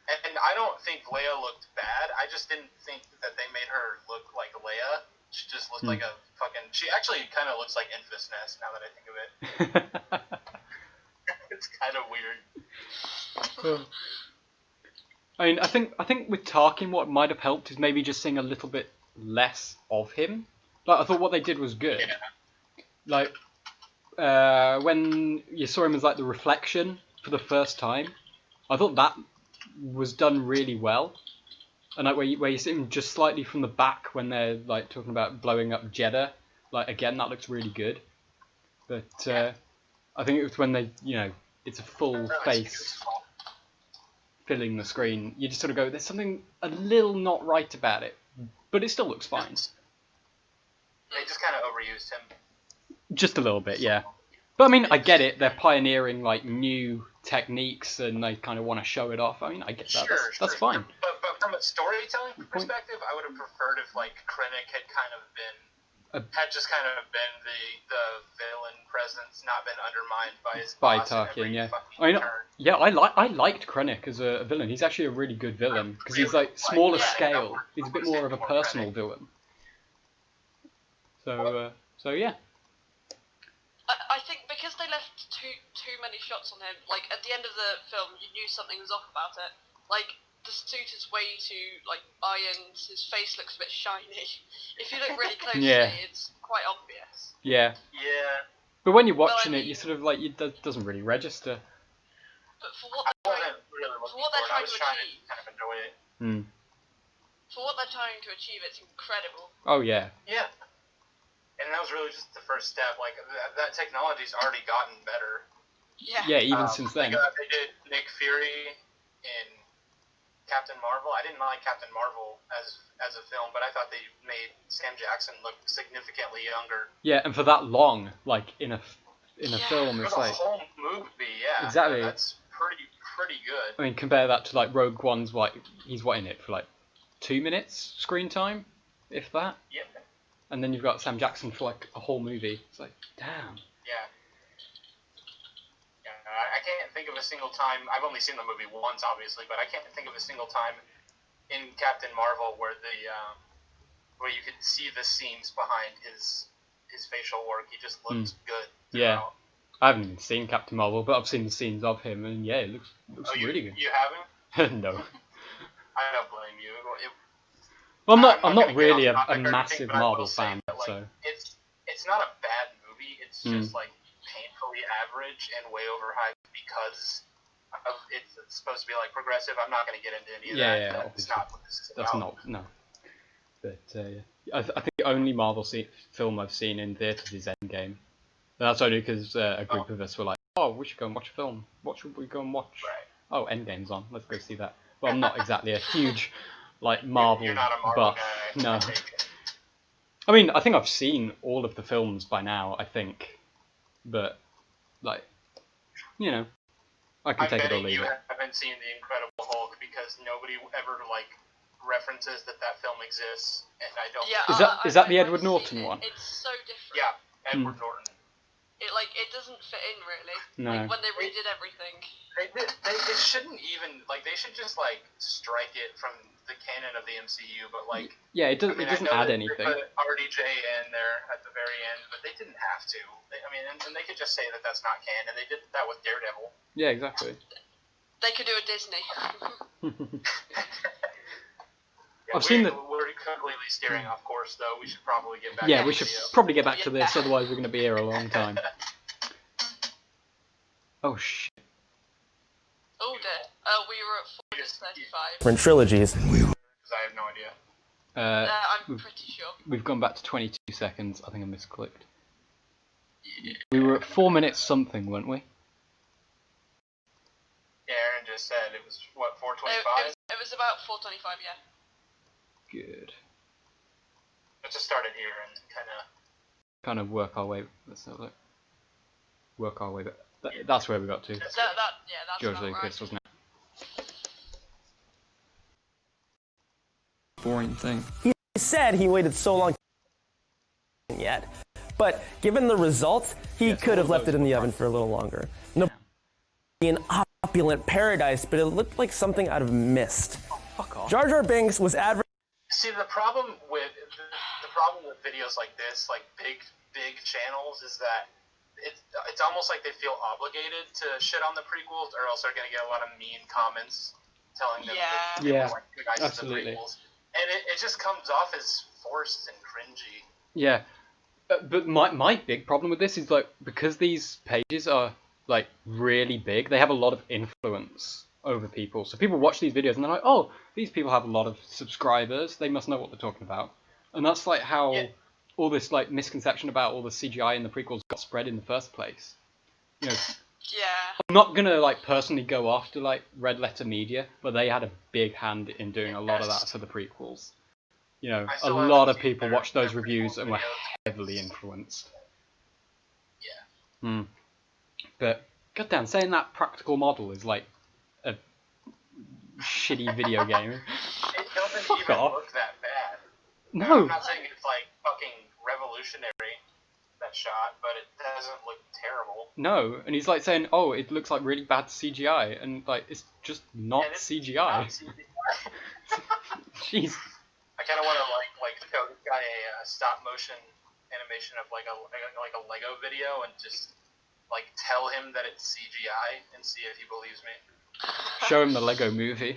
And I don't think Leia looked bad. I just didn't think that they made her look like Leia. She just looked like a fucking. She actually kind of looks like Enfys Nest now that I think of it. It's kind of weird. I mean, I think with Tarkin, what might have helped is maybe just seeing a little bit less of him. Like, I thought what they did was good. Yeah. Like, when you saw him as like the reflection for the first time, I thought that was done really well. And like where you see him just slightly from the back when they're like talking about blowing up Jeddah, like again that looks really good. But I think it was when they, you know, it's a full face filling the screen. You just sort of go, there's something a little not right about it, but it still looks fine. They just kind of overused him. Just a little bit, yeah. But I mean, I get it. They're pioneering like new techniques, and they kind of want to show it off. I mean, I get that. That's fine. But from a storytelling perspective, I would have preferred if like Krennic had kind of been just kind of been the villain presence, not been undermined by his boss Tarkin. Yeah, I mean, yeah, I liked Krennic as a villain. He's actually a really good villain because he's like smaller scale. He's a bit more of a personal villain. So yeah. I think because they left too many shots on him, like at the end of the film, you knew something was off about it. Like the suit is way too like ironed. His face looks a bit shiny. If you look really closely, it's quite obvious. Yeah. Yeah. But when you're watching it, you sort of like it doesn't really register. But for what they're trying to achieve, kind of enjoy it. For what they're trying to achieve, it's incredible. Oh yeah. Yeah. And that was really just the first step. Like that technology's already gotten better. Yeah. Yeah, even since then. They did Nick Fury in Captain Marvel. I didn't like Captain Marvel as a film, but I thought they made Sam Jackson look significantly younger. Yeah, and for that long, like in a film, it's for like the whole movie. Yeah. Exactly. That's pretty good. I mean, compare that to like Rogue One's. Like he's in it for like 2 minutes screen time, if that. Yeah. And then you've got Sam Jackson for like a whole movie. It's like, damn. Yeah. I can't think of a single time. I've only seen the movie once, obviously, but I can't think of a single time in Captain Marvel where where you could see the seams behind his facial work. He just looks good. Yeah. I haven't even seen Captain Marvel, but I've seen the scenes of him, and yeah, it looks really good. You haven't? No. I don't blame you. Well, I'm not really a massive Marvel fan, so. It's not a bad movie. It's just like painfully average and way overhyped because it's supposed to be like progressive. I'm not going to get into any of that. Yeah, That's not what this is about. That's not, no. But I think the only Marvel film I've seen in theaters is Endgame. And that's only because a group of us were like, oh, we should go and watch a film. What should we go and watch? Right. Oh, Endgame's on. Let's go see that. Well, I'm not exactly a huge Marvel You're not a Marvel buff. guy. No. I mean, I think I've seen all of the films by now, I think. But, I can take it or leave it. You haven't seen The Incredible Hulk because nobody ever, references that film exists, and I don't... Yeah, Is that the Edward Norton one? It's so different. Yeah, Edward Norton. It doesn't fit in, really. No. When they redid everything. They shouldn't even... they should just, strike it from the canon of the MCU, but, Yeah, it doesn't add anything. They put RDJ in there at the very end, but they didn't have to. And they could just say that that's not canon. They did that with Daredevil. Yeah, exactly. They could do a Disney. We're completely steering off course, though. We should probably get back to we should probably get back to this, otherwise we're going to be here a long time. Oh, shit. Oh, dear. We were at 4:35. Different trilogies. Because I have no idea. I'm pretty sure. We've gone back to 22 seconds. I think I misclicked. We were at 4 minutes something, weren't we? Yeah, Aaron just said it was, 4:25? It was about 4:25, yeah. Good. Let's just start it here and kind of work our way. Let's have a look. Work our way back. That's where we got to. That's George about Lucas, right. wasn't it? Boring thing. He said he waited so long yet, but given the results, he could have left it in the oven for a little longer. No, an opulent paradise, but it looked like something out of Mist. Fuck off. Jar Jar Binks was See, the problem with videos like this, big channels, is that it's almost like they feel obligated to shit on the prequels, or else they're gonna get a lot of mean comments telling them that they were good guys in the prequels, and it just comes off as forced and cringy. Yeah, but my big problem with this is because these pages are really big, they have a lot of influence over people. So people watch these videos and they're like, oh, these people have a lot of subscribers, they must know what they're talking about. And that's how all this misconception about all the CGI in the prequels got spread in the first place. You know, I'm not gonna personally go after Red Letter Media, but they had a big hand in doing a lot of that for the prequels. You know, a lot of people watched those reviews and were heavily influenced. Yeah. But goddamn, saying that practical model is a shitty video game. It doesn't even look that bad. No. I'm not saying it's fucking revolutionary, that shot, but it doesn't look terrible. No, and he's saying, oh, it looks like really bad CGI, and it's just not CGI. Not CGI. Jeez. I kind of want to show this guy a stop motion animation of a Lego video and just tell him that it's CGI and see if he believes me. Show him the Lego movie.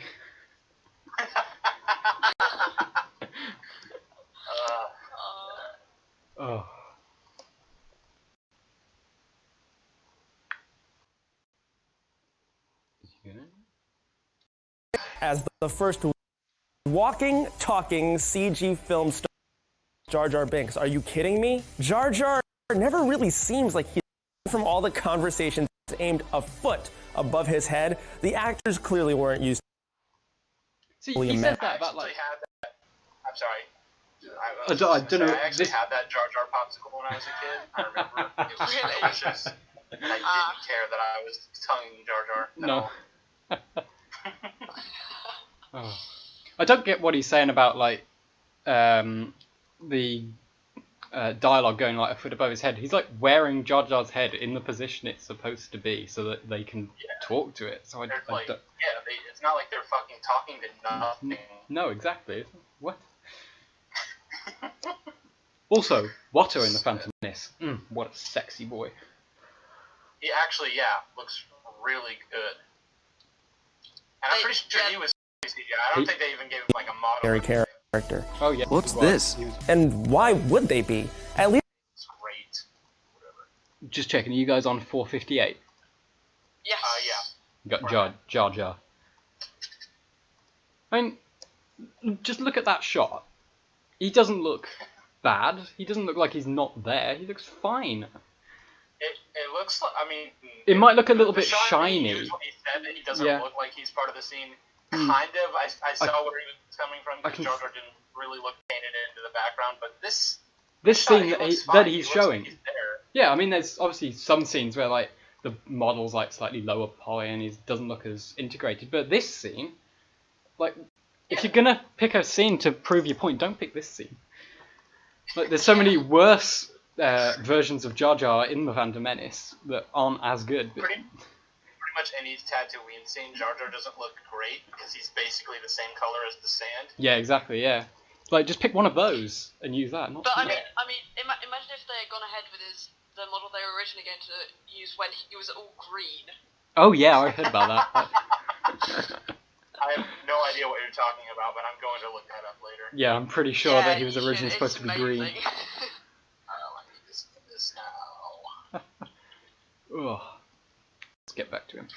Oh. as the first walking, talking CG film star Jar Jar Binks. Are you kidding me? Jar Jar never really seems like he's from all the conversations aimed a foot above his head. The actors clearly weren't used to he says that about I'm sorry. I don't know. I actually had that Jar Jar popsicle when I was a kid. I remember it was delicious. And I didn't care that I was tonguing Jar Jar. No. I don't get what he's saying about the dialogue going like a foot above his head. He's like wearing Jar Jar's head in the position it's supposed to be, so that they can talk to it. So it's not like they're fucking talking to nothing. No, exactly. What? Also, Watto in the Phantom Menace. What a sexy boy. He actually, looks really good. And I'm pretty sure he was CGI. I don't think they even gave him like a model. Character. Oh yeah. What's this? And why would they be? At least It's great. Whatever. Just checking, are you guys on 458? Yes. Yeah. You got Jar Jar. I mean, just look at that shot. He doesn't look bad. He doesn't look like he's not there. He looks fine. It looks like, I mean... It might look a little the bit shot shiny. He said that he doesn't look like he's part of the scene. Kind of. I saw where he was coming from, because Jar Jar didn't really look painted into the background, but this scene that he's showing. Like he's there. Yeah, I mean, there's obviously some scenes where like the model's like slightly lower poly and he doesn't look as integrated. But this scene, like, if you're gonna pick a scene to prove your point, don't pick this scene. Like, there's so many worse versions of Jar Jar in the Phantom Menace that aren't as good. But... Pretty much any Tatooine scene, Jar Jar doesn't look great because he's basically the same color as the sand. Yeah, exactly. Yeah, like just pick one of those and use that. But I mean, imagine if they had gone ahead with the model they were originally going to use when he was all green. Oh yeah, I heard about that. I have no idea what you're talking about, but I'm going to look that up later. Yeah, I'm pretty sure that he was originally supposed to be green. I need this now. Ugh. Let's get back to him.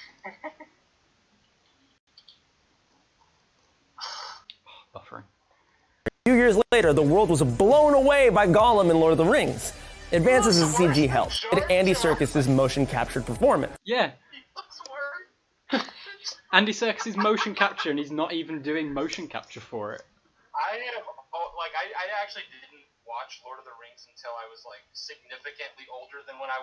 Buffering. a few years later, the world was blown away by Gollum in Lord of the Rings. Advances in CG helped. Andy Serkis's motion captured performance. Yeah. He looks worse. Andy Serkis's motion capture, and he's not even doing motion capture for it. I actually didn't watch Lord of the Rings until I was like significantly older than when I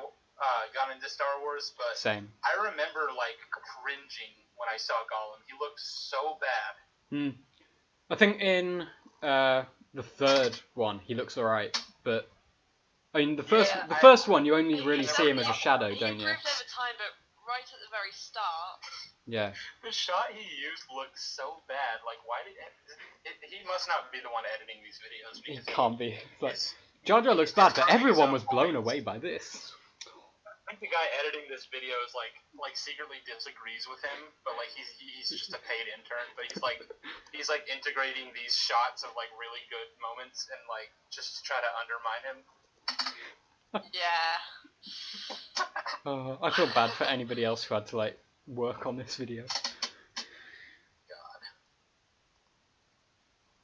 got into Star Wars, but Same. I remember like cringing when I saw Gollum. He looked so bad. I think in the third one he looks alright, but I mean the first one you only really see him as a shadow, don't you? He improved over time, but right at the very start. Yeah. The shot he used looked so bad. Like, why did he must not be the one editing these videos? He Because can't be. Like, Jar Jar looks bad, but everyone was blown away by this. I think the guy editing this video is like secretly disagrees with him, but like he's just a paid intern. But he's like integrating these shots of like really good moments and like just to try to undermine him. Yeah. I feel bad for anybody else who had to like work on this video.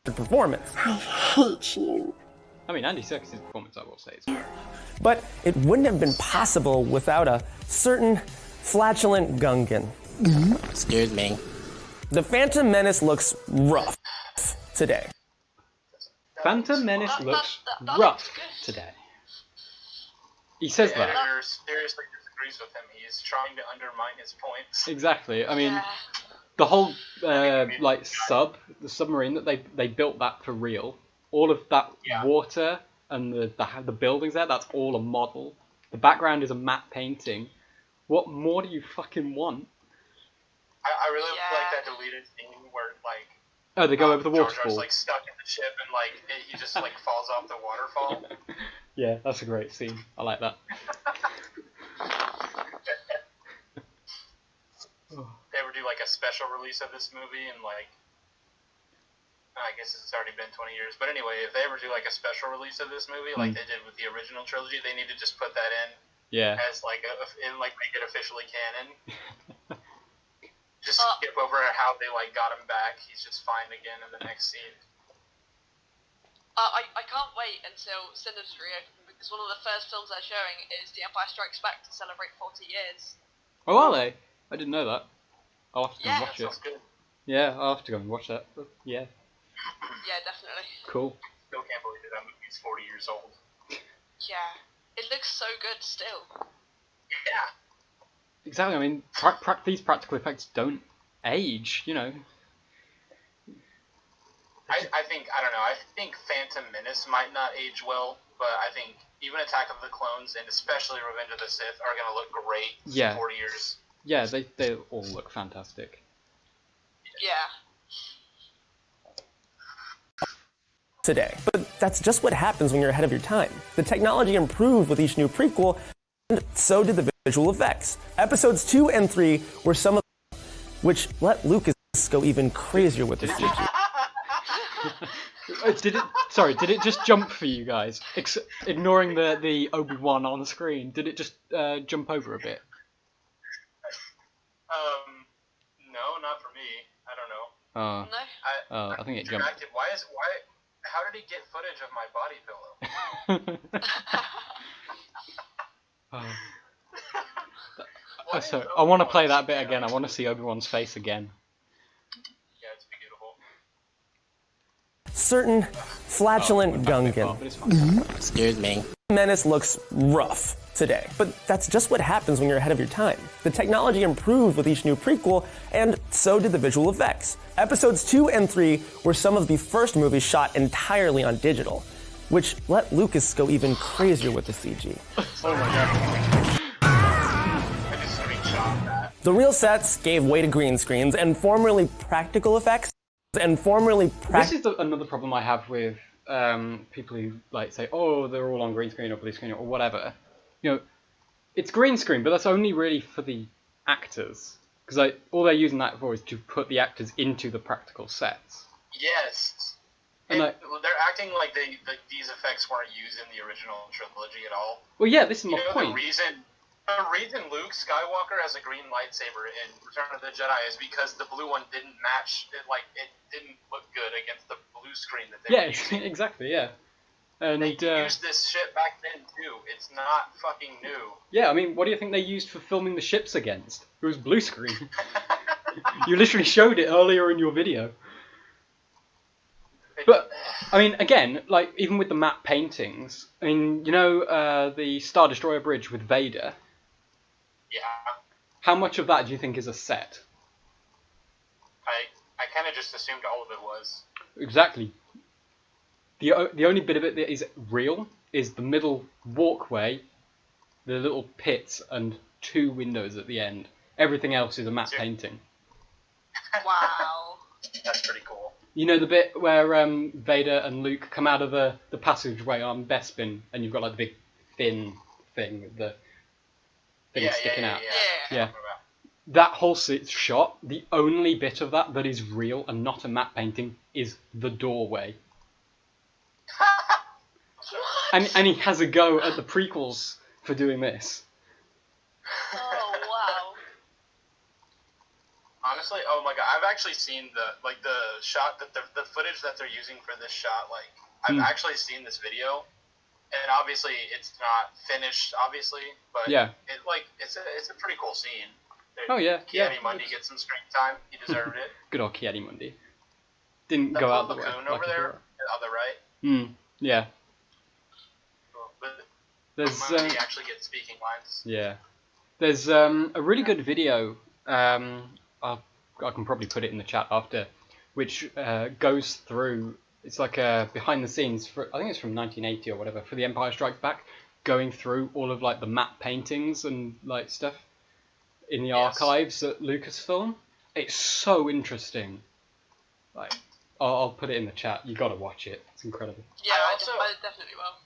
The performance. I hate you. I mean, Andy Serkis' performance, I will say, is But it wouldn't have been possible without a certain flatulent Gungan. Excuse me. The Phantom Menace looks rough today. Phantom Menace That looks looks rough good. today. He says The that. editor seriously disagrees with him. He's trying to undermine his points. Exactly. I mean, Yeah. the whole the submarine that they built that for real. All of that water and the buildings there, that's all a model. The background is a matte painting. What more do you fucking want? I really like that deleted scene where like They go over the Jar Jar's waterfall. like stuck in the ship and like he just like falls off the waterfall. Yeah, that's a great scene. I like that. They ever do like a special release of this movie and like I guess it's already been 20 years, but anyway, if they ever do like a special release of this movie like they did with the original trilogy, they need to just put that in as like make it officially canon. Just skip over how they like got him back. He's just fine again in the next scene. I can't wait until cinemas reopen because one of the first films they're showing is The Empire Strikes Back to celebrate 40 years. Oh, are they? I didn't know that. I'll have to go and watch it. Sounds good. Yeah, I'll have to go and watch that. Yeah. Yeah, definitely. Cool. Still can't believe that movie's 40 years old. Yeah. It looks so good still. Yeah. Exactly. I mean, these practical effects don't age, you know. I think, I don't know, I think Phantom Menace might not age well, but I think even Attack of the Clones and especially Revenge of the Sith are going to look great in 40 years. Yeah, they all look fantastic. Yeah. Today. But that's just what happens when you're ahead of your time. The technology improved with each new prequel, and so did the visual effects. Episodes 2 and 3 were some of which let Lucas go even crazier with the CG. Did it just jump for you guys? Ignoring the Obi-Wan on the screen, did it just jump over a bit? No, not for me. I don't know. No. I think it jumped. How did he get footage of my body pillow? So I want to play that bit again. I want to see Obi-Wan's face again. Yeah, it's beautiful. Certain flatulent Gungan. Excuse me. Menace looks rough today, but that's just what happens when you're ahead of your time. The technology improved with each new prequel, and so did the visual effects. Episodes 2 and 3 were some of the first movies shot entirely on digital, which let Lucas go even crazier with the CG. Oh my god. I just screenshot that. The real sets gave way to green screens and formerly practical effects, This is another problem I have with people who like say, oh, they're all on green screen or blue screen or whatever. You know, it's green screen, but that's only really for the actors, because all they're using that for is to put the actors into the practical sets. Yes. And they're acting like these effects weren't used in the original trilogy at all. Well, yeah, this is my point. The reason Luke Skywalker has a green lightsaber in Return of the Jedi is because the blue one didn't match. It didn't look good against the blue screen that they were using. Exactly, yeah. And they used this shit back then too. It's not fucking new. Yeah, I mean, what do you think they used for filming the ships against? It was blue screen. You literally showed it earlier in your video. But, I mean, again, like, even with the matte paintings, I mean, you know, the Star Destroyer bridge with Vader? Yeah. How much of that do you think is a set? I kind of just assumed all of it was. Exactly. The only bit of it that is real is the middle walkway, the little pits, and 2 windows at the end. Everything else is a matte painting. Wow. That's pretty cool. You know the bit where Vader and Luke come out of the passageway on Bespin, and you've got like the big fin thing with the thing sticking out? Yeah. That whole shot, the only bit of that is real and not a matte painting is the doorway. and he has a go at the prequels for doing this. Oh, wow. Honestly, oh my god, I've actually seen the shot that the footage that they're using for this shot. Like, I've actually seen this video, and obviously it's not finished, obviously, but it's a pretty cool scene. Oh yeah, Mundi gets some screen time. He deserved it. Good old Mundi. Didn't go out the way. Over there, on the right. Yeah. There's Mundi actually gets speaking lines. Yeah. There's a really good video. I can probably put it in the chat after, which goes through. It's like a behind the scenes for, I think it's from 1980 or whatever, for The Empire Strikes Back, going through all of like the matte paintings and like stuff in the archives at Lucasfilm. It's so interesting. Like, I'll put it in the chat. You gotta watch it. It's incredible. Yeah, I definitely will.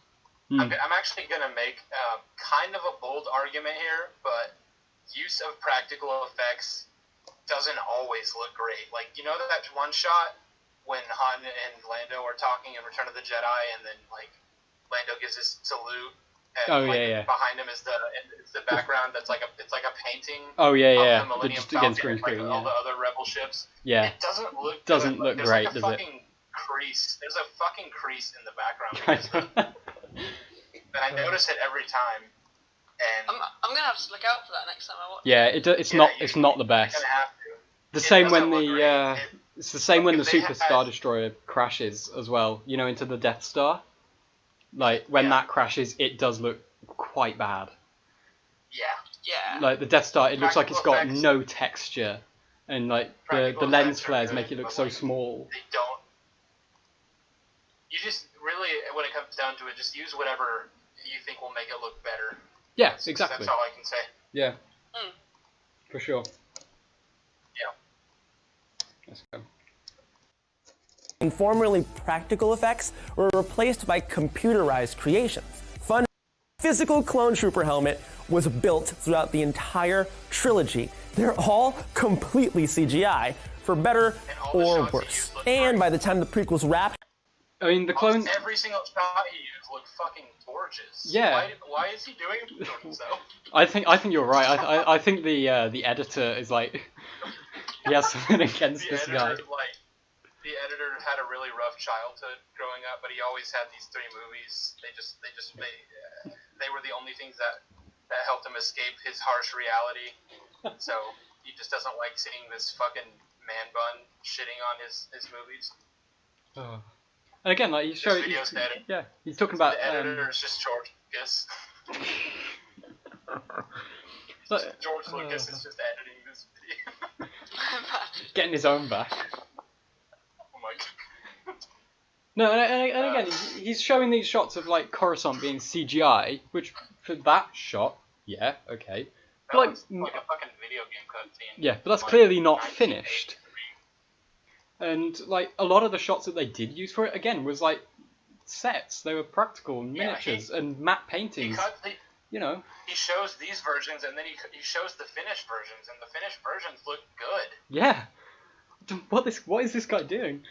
I'm actually gonna make kind of a bold argument here, but use of practical effects doesn't always look great. Like, you know that one shot when Han and Lando are talking in Return of the Jedi, and then like Lando gives his salute, and behind him is the background that's like a painting. Oh yeah, of yeah. the Millennium Just Falcon, against green screen, all the other rebel ships. Yeah. It doesn't look look There's great, like a does fucking crease. There's a fucking crease in the background. And I notice it every time. And I'm gonna have to look out for that next time I watch. Yeah, it's not the best. You're gonna have to. The same when it's the same when the Super Star Destroyer crashes as well. You know, into the Death Star. Like when that crashes, it does look quite bad. Yeah. Like the Death Star, it looks like it's got effects. no texture, and like the lens flares make it look so small. They don't. you just really, when it comes down to it, just use whatever you think will make it look better. Yeah, exactly. That's all I can say. Yeah. For sure. Yeah. Let's go. And formerly practical effects were replaced by computerized creations. Fun physical clone trooper helmet was built throughout the entire trilogy. They're all completely CGI, for better or worse. And by the time the prequels wrapped, I mean, the clone. Every single shot he used looked fucking gorgeous. Yeah. Why is he doing it to himself? I think you're right. I think the editor is like he has something against this guy. The editor had a really rough childhood growing up, but he always had these 3 movies. They were the only things that helped him escape his harsh reality. So he just doesn't like seeing this fucking man bun shitting on his movies. Oh. And again, like he's showing, he's talking about. The editor is just George Lucas. George Lucas is just editing this video. Getting his own back. Oh my god. No, and again, he's showing these shots of like Coruscant being CGI, which for that shot, yeah, okay. That But, looks like a fucking video game cutscene. Yeah, but that's clearly not finished. And like a lot of the shots that they did use for it again was like sets. They were practical and miniatures and matte paintings. You know. He shows these versions and then he shows the finished versions, and the finished versions look good. Yeah. What is this guy doing?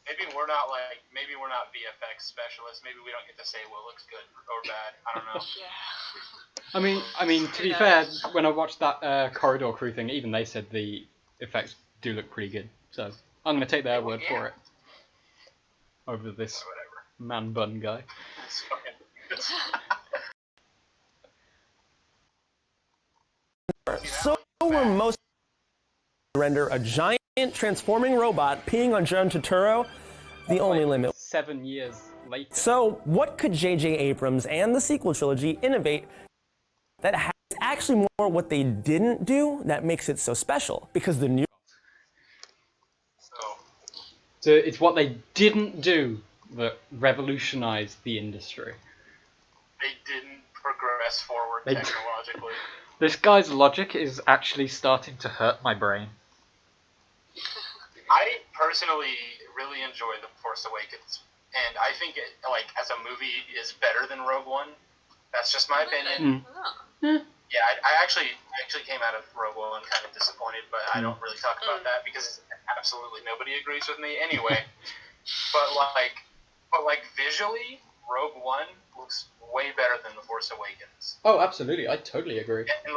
Maybe we're not VFX specialists. Maybe we don't get to say what looks good or bad. I don't know. Yeah. I mean, to be fair, when I watched that Corridor Crew thing, even they said the effects do look pretty good. So I'm gonna take their word for it over this man bun guy. so were most render a giant transforming robot peeing on John Turturro the only limit. 7 years later. So what could J.J. Abrams and the sequel trilogy innovate that has actually more what they didn't do that makes it so special? Because the new... So it's what they didn't do that revolutionized the industry. They didn't progress forward technologically. This guy's logic is actually starting to hurt my brain. I personally really enjoy The Force Awakens, and I think it, like, as a movie, is better than Rogue One. That's just my opinion. Yeah, I actually came out of Rogue One kind of disappointed, but I don't really talk about that because absolutely nobody agrees with me anyway. but visually, Rogue One looks way better than The Force Awakens. Oh, absolutely. I totally agree. And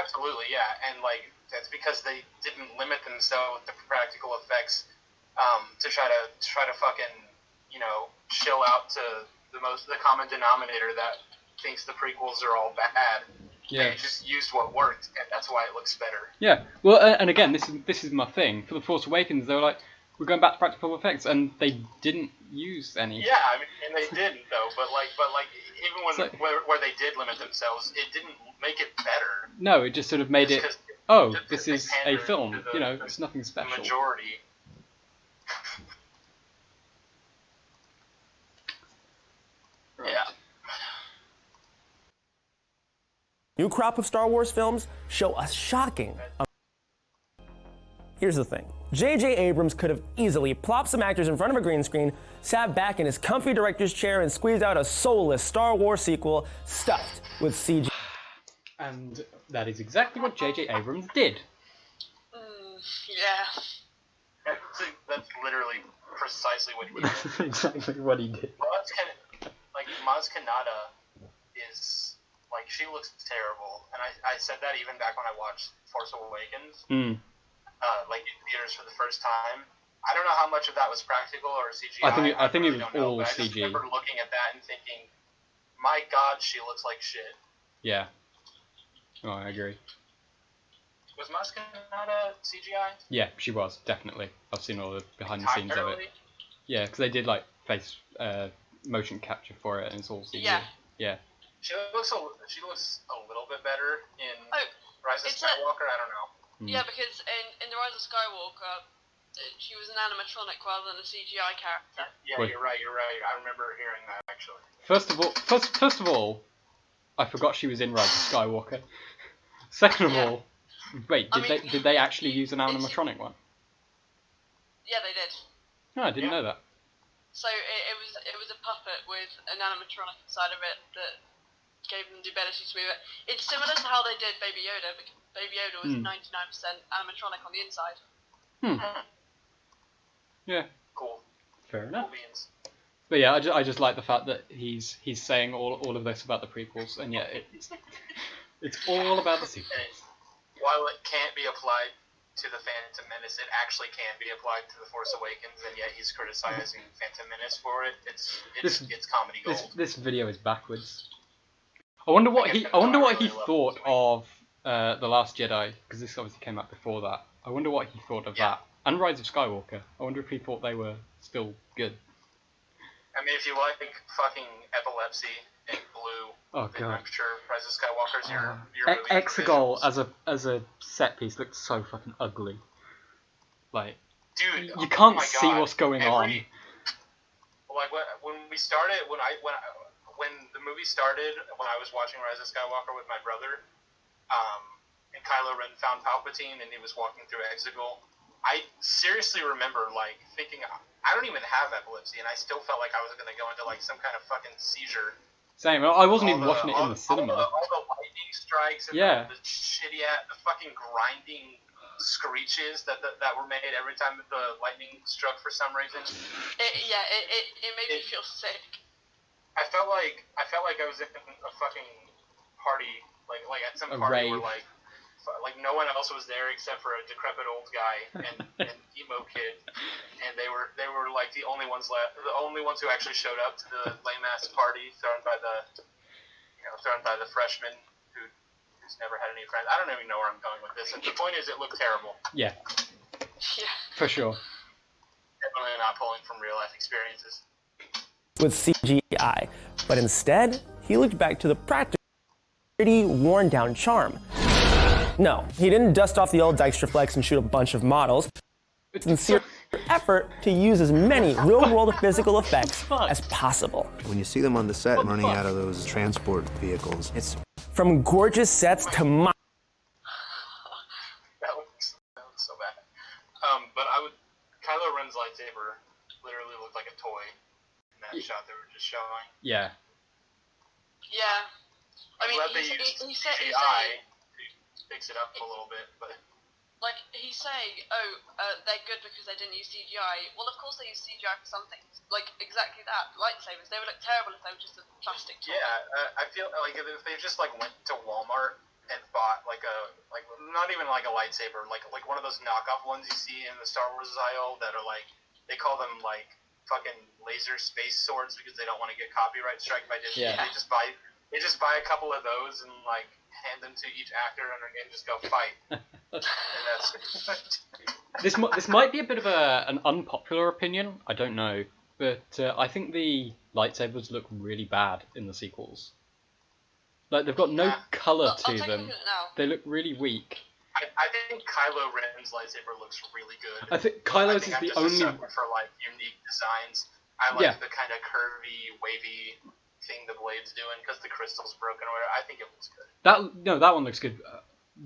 absolutely, yeah. And that's because they didn't limit themselves to practical effects to try to fucking, chill out to the common denominator that thinks the prequels are all bad. Yeah. They just used what worked, and that's why it looks better. Yeah. Well, and again, this is my thing. For The Force Awakens, they were like, we're going back to practical effects, and they didn't use any. Yeah, I mean, and they didn't though. But even where they did limit themselves, it didn't make it better. No, it just sort of made it. Oh, this is a film. It's nothing special. Majority. Yeah. New crop of Star Wars films show us shocking. Here's the thing. J.J. Abrams could have easily plopped some actors in front of a green screen, sat back in his comfy director's chair, and squeezed out a soulless Star Wars sequel stuffed with CG. And that is exactly what J.J. Abrams did. Yeah. That's literally precisely what he did. That's exactly what he did. Maz Kanata is, she looks terrible. And I said that even back when I watched Force Awakens. In theaters for the first time. I don't know how much of that was practical or CGI. I think it was all CG. I just remember looking at that and thinking, my God, she looks like shit. Yeah. Oh, I agree. Was Maz Kanata CGI? Yeah, she was, definitely. I've seen all the behind the scenes of it. Yeah, because they did face motion capture for it, and it's all CG. Yeah. She looks a little bit better in Rise of Skywalker. I don't know. Yeah, because in The Rise of Skywalker, she was an animatronic rather than a CGI character. Yeah, Wait. you're right. I remember hearing that actually. First of all, I forgot she was in Rise of Skywalker. Second of all, wait, did they actually use an animatronic one? Yeah, they did. No, I didn't know that. So it was a puppet with an animatronic inside of it that gave them the ability to move it. It's similar to how they did Baby Yoda, because Baby Yoda was 99% animatronic on the inside. Yeah. Cool. Fair enough. Cool beans. But yeah, I just like the fact that he's saying all of this about the prequels, and yet it's all about the sequels. And while it can't be applied to the Phantom Menace, it actually can be applied to the Force Awakens, and yet he's criticizing Phantom Menace for it. It's comedy gold. This video is backwards. I wonder what he thought of The Last Jedi, because this obviously came out before that. I wonder what he thought of that, and Rise of Skywalker. I wonder if he thought they were still good. I mean, if you like fucking epilepsy and blue, oh god, I'm sure Rise of Skywalker's your movie. Exegol as a set piece looked so fucking ugly. Like, dude, you can't oh see what's going on. Like when we started, when the movie started, when I was watching Rise of Skywalker with my brother, and Kylo Ren found Palpatine and he was walking through Exegol, I seriously remember like thinking, I don't even have epilepsy, and I still felt like I was gonna go into like some kind of fucking seizure. Same. I wasn't even watching it in the cinema. All the lightning strikes and the shitty the fucking grinding screeches that were made every time the lightning struck for some reason. It made me feel sick. I felt like I was in a fucking party, like at some party where like no one else was there except for a decrepit old guy and emo kid, and they were like the only ones left, the only ones who actually showed up to the lame ass party thrown by the freshman who's never had any friends. I don't even know where I'm going with this. And the point is, it looked terrible. Yeah. Yeah. For sure. Definitely not pulling from real life experiences. With CGI, but instead, he looked back to the practical, pretty worn down charm. No, he didn't dust off the old Dykstraflex and shoot a bunch of models. It's a sincere effort to use as many real-world physical effects as possible. When you see them on the set running out of those transport vehicles, it's... From gorgeous sets to That looks so bad. But Kylo Ren's lightsaber literally looked like a toy in that shot they were just showing. Yeah. Yeah. I mean, he said CGI to fix it up a little bit, but like he's saying, they're good because they didn't use CGI. Well, of course they use CGI for some things, like exactly that. Lightsabers, they would look terrible if they were just a plastic toy. Yeah, I feel like if they just like went to Walmart and bought like not even like a lightsaber, like one of those knockoff ones you see in the Star Wars aisle that are like, they call them like fucking laser space swords because they don't want to get copyright struck by Disney. Yeah. They just buy a couple of those and like hand them to each actor and just go fight. And This might be a bit of an unpopular opinion. I don't know, but I think the lightsabers look really bad in the sequels. Like they've got no color to them. They look really weak. I think Kylo Ren's lightsaber looks really good. I think Kylo's is the only. I'm just a sucker for like unique designs. I like the kind of curvy, wavy thing the blade's doing because the crystal's broken or whatever. I think it looks good. That one looks good.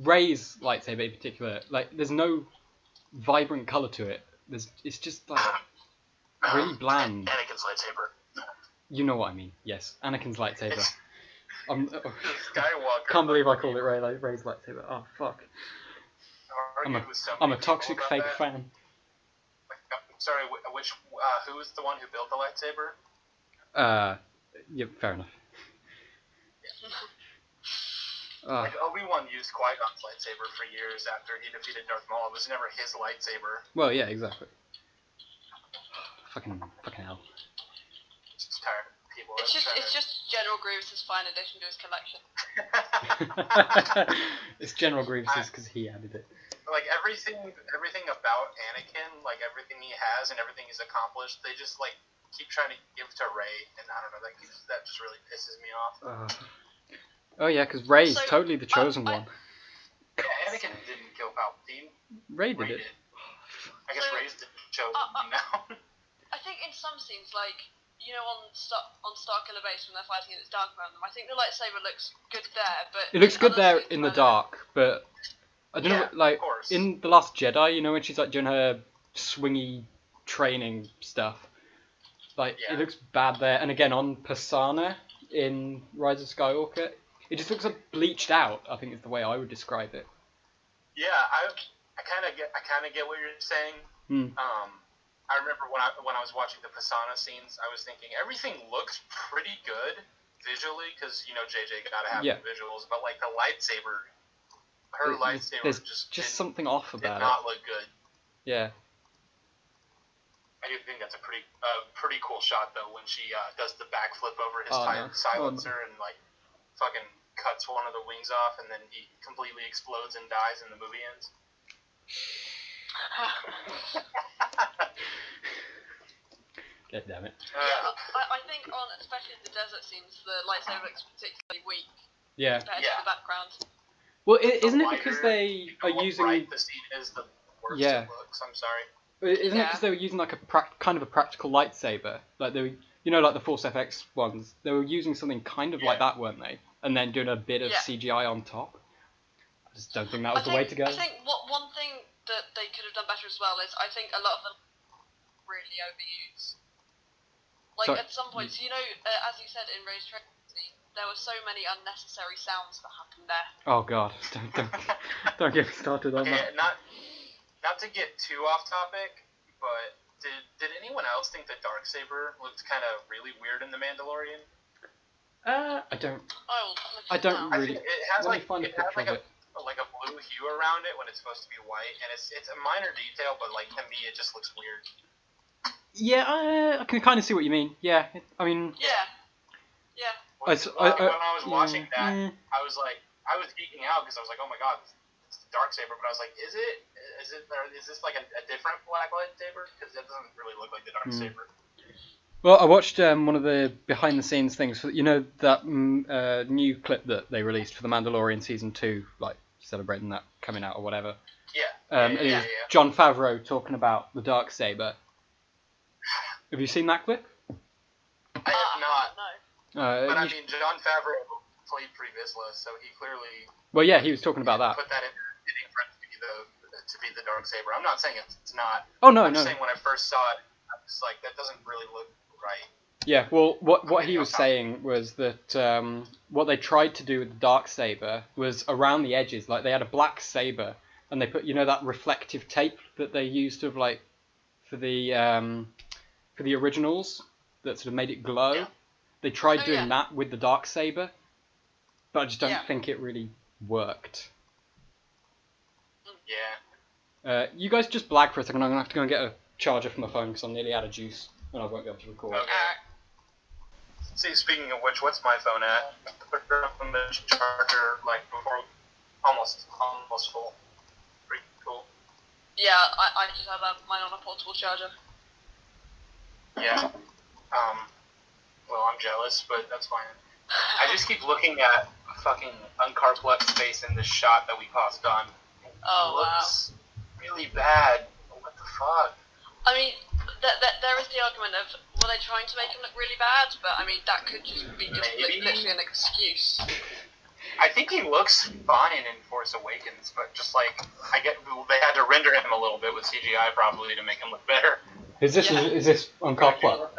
Rey's lightsaber in particular, like there's no vibrant color to it. It's just like really bland. Anakin's lightsaber. You know what I mean? Yes, Anakin's lightsaber. Skywalker. Can't believe I called it Rey's lightsaber. Oh fuck. I'm a toxic fake fan. I'm sorry. Who was the one who built the lightsaber? Yeah, fair enough. Like Obi-Wan used Qui-Gon's lightsaber for years after he defeated Darth Maul. It was never his lightsaber. Well, yeah, exactly. Fucking hell. Just tired of people. It's just General Grievous's fine addition to his collection. It's General Grievous's because he added it. Like everything about Anakin, like everything he has and everything he's accomplished, they just like keep trying to give to Rey, and I don't know, that just really pisses me off. Oh yeah, because Rey's totally the chosen one. Yeah, Anakin didn't kill Palpatine. Rey did it. I guess Rey's the chosen now. I think in some scenes, like, you know, on Starkiller Base when they're fighting and it's dark around them, I think the lightsaber looks good there, but... It looks good there scenes in the dark, but... I don't know, like, in The Last Jedi, you know, when she's, like, doing her swingy training stuff, like, it looks bad there. And again, on Persana in Rise of Skywalker, it just looks like bleached out, I think is the way I would describe it. Yeah, I kind of get what you're saying. I remember when I was watching the Persona scenes, I was thinking everything looks pretty good visually, because, you know, JJ gotta have the visuals, but, like, the lightsaber... Her lightsaber just something off about it. Did not look good. Yeah. I do think that's a pretty cool shot though when she does the backflip over his silencer and like fucking cuts one of the wings off and then he completely explodes and dies and the movie ends. God damn it. I think on especially the desert scenes the lightsaber looks particularly weak. Yeah. Compared to the background. Well, isn't it because they are using... the scene is, the worse it looks, I'm sorry. Isn't it because they were using like a kind of a practical lightsaber? Like they were, you know, like the Force FX ones. They were using something kind of like that, weren't they? And then doing a bit of CGI on top. I just don't think that was the way to go. I think one thing that they could have done better as well is I think a lot of them really overused. Like at some points, you know, as you said in Ray's training, there were so many unnecessary sounds that happened there. Oh god, don't get me started on that. Not to get too off topic, but did anyone else think the Darksaber looked kind of really weird in The Mandalorian? I don't really. It has like a blue hue around it when it's supposed to be white, and it's a minor detail, but like to me it just looks weird. Yeah, I can kind of see what you mean. Yeah, I mean. Yeah. When I was watching that, I was geeking out because I was like, oh my god, it's the Darksaber, but I was like, is this like a different black lightsaber? Because it doesn't really look like the Darksaber. Well, I watched one of the behind the scenes things. You know that new clip that they released for the Mandalorian season 2, like celebrating that coming out or whatever. Yeah. Jon Favreau talking about the Darksaber. Have you seen that clip? I have not. No. But I mean, Jon Favreau played Pre Vizsla, so he clearly. Well, yeah, he was talking about that. Put that in front to be the Darksaber. I'm not saying it's not. Oh no, I'm saying when I first saw it, I was like, that doesn't really look right. Yeah, well, what he was saying was that what they tried to do with the Darksaber was around the edges, like they had a black saber, and they put, you know, that reflective tape that they used to like for the originals that sort of made it glow. Yeah. They tried doing that with the Darksaber, but I just don't think it really worked. Yeah. You guys just blag for a second. I'm gonna have to go and get a charger for my phone because I'm nearly out of juice and I won't be able to record. Okay. See, speaking of which, what's my phone at? Put it on the charger like before, almost full. Pretty cool. Yeah, I just have mine on a portable charger. Yeah. Well, I'm jealous, but that's fine. I just keep looking at fucking Uncarplet's face in this shot that we paused on. Oh, wow. It looks really bad. What the fuck? I mean, there is the argument of, were they trying to make him look really bad? But, I mean, that could just be literally an excuse. I think he looks fine in Force Awakens, but just like, they had to render him a little bit with CGI probably to make him look better. Is this Uncarplet?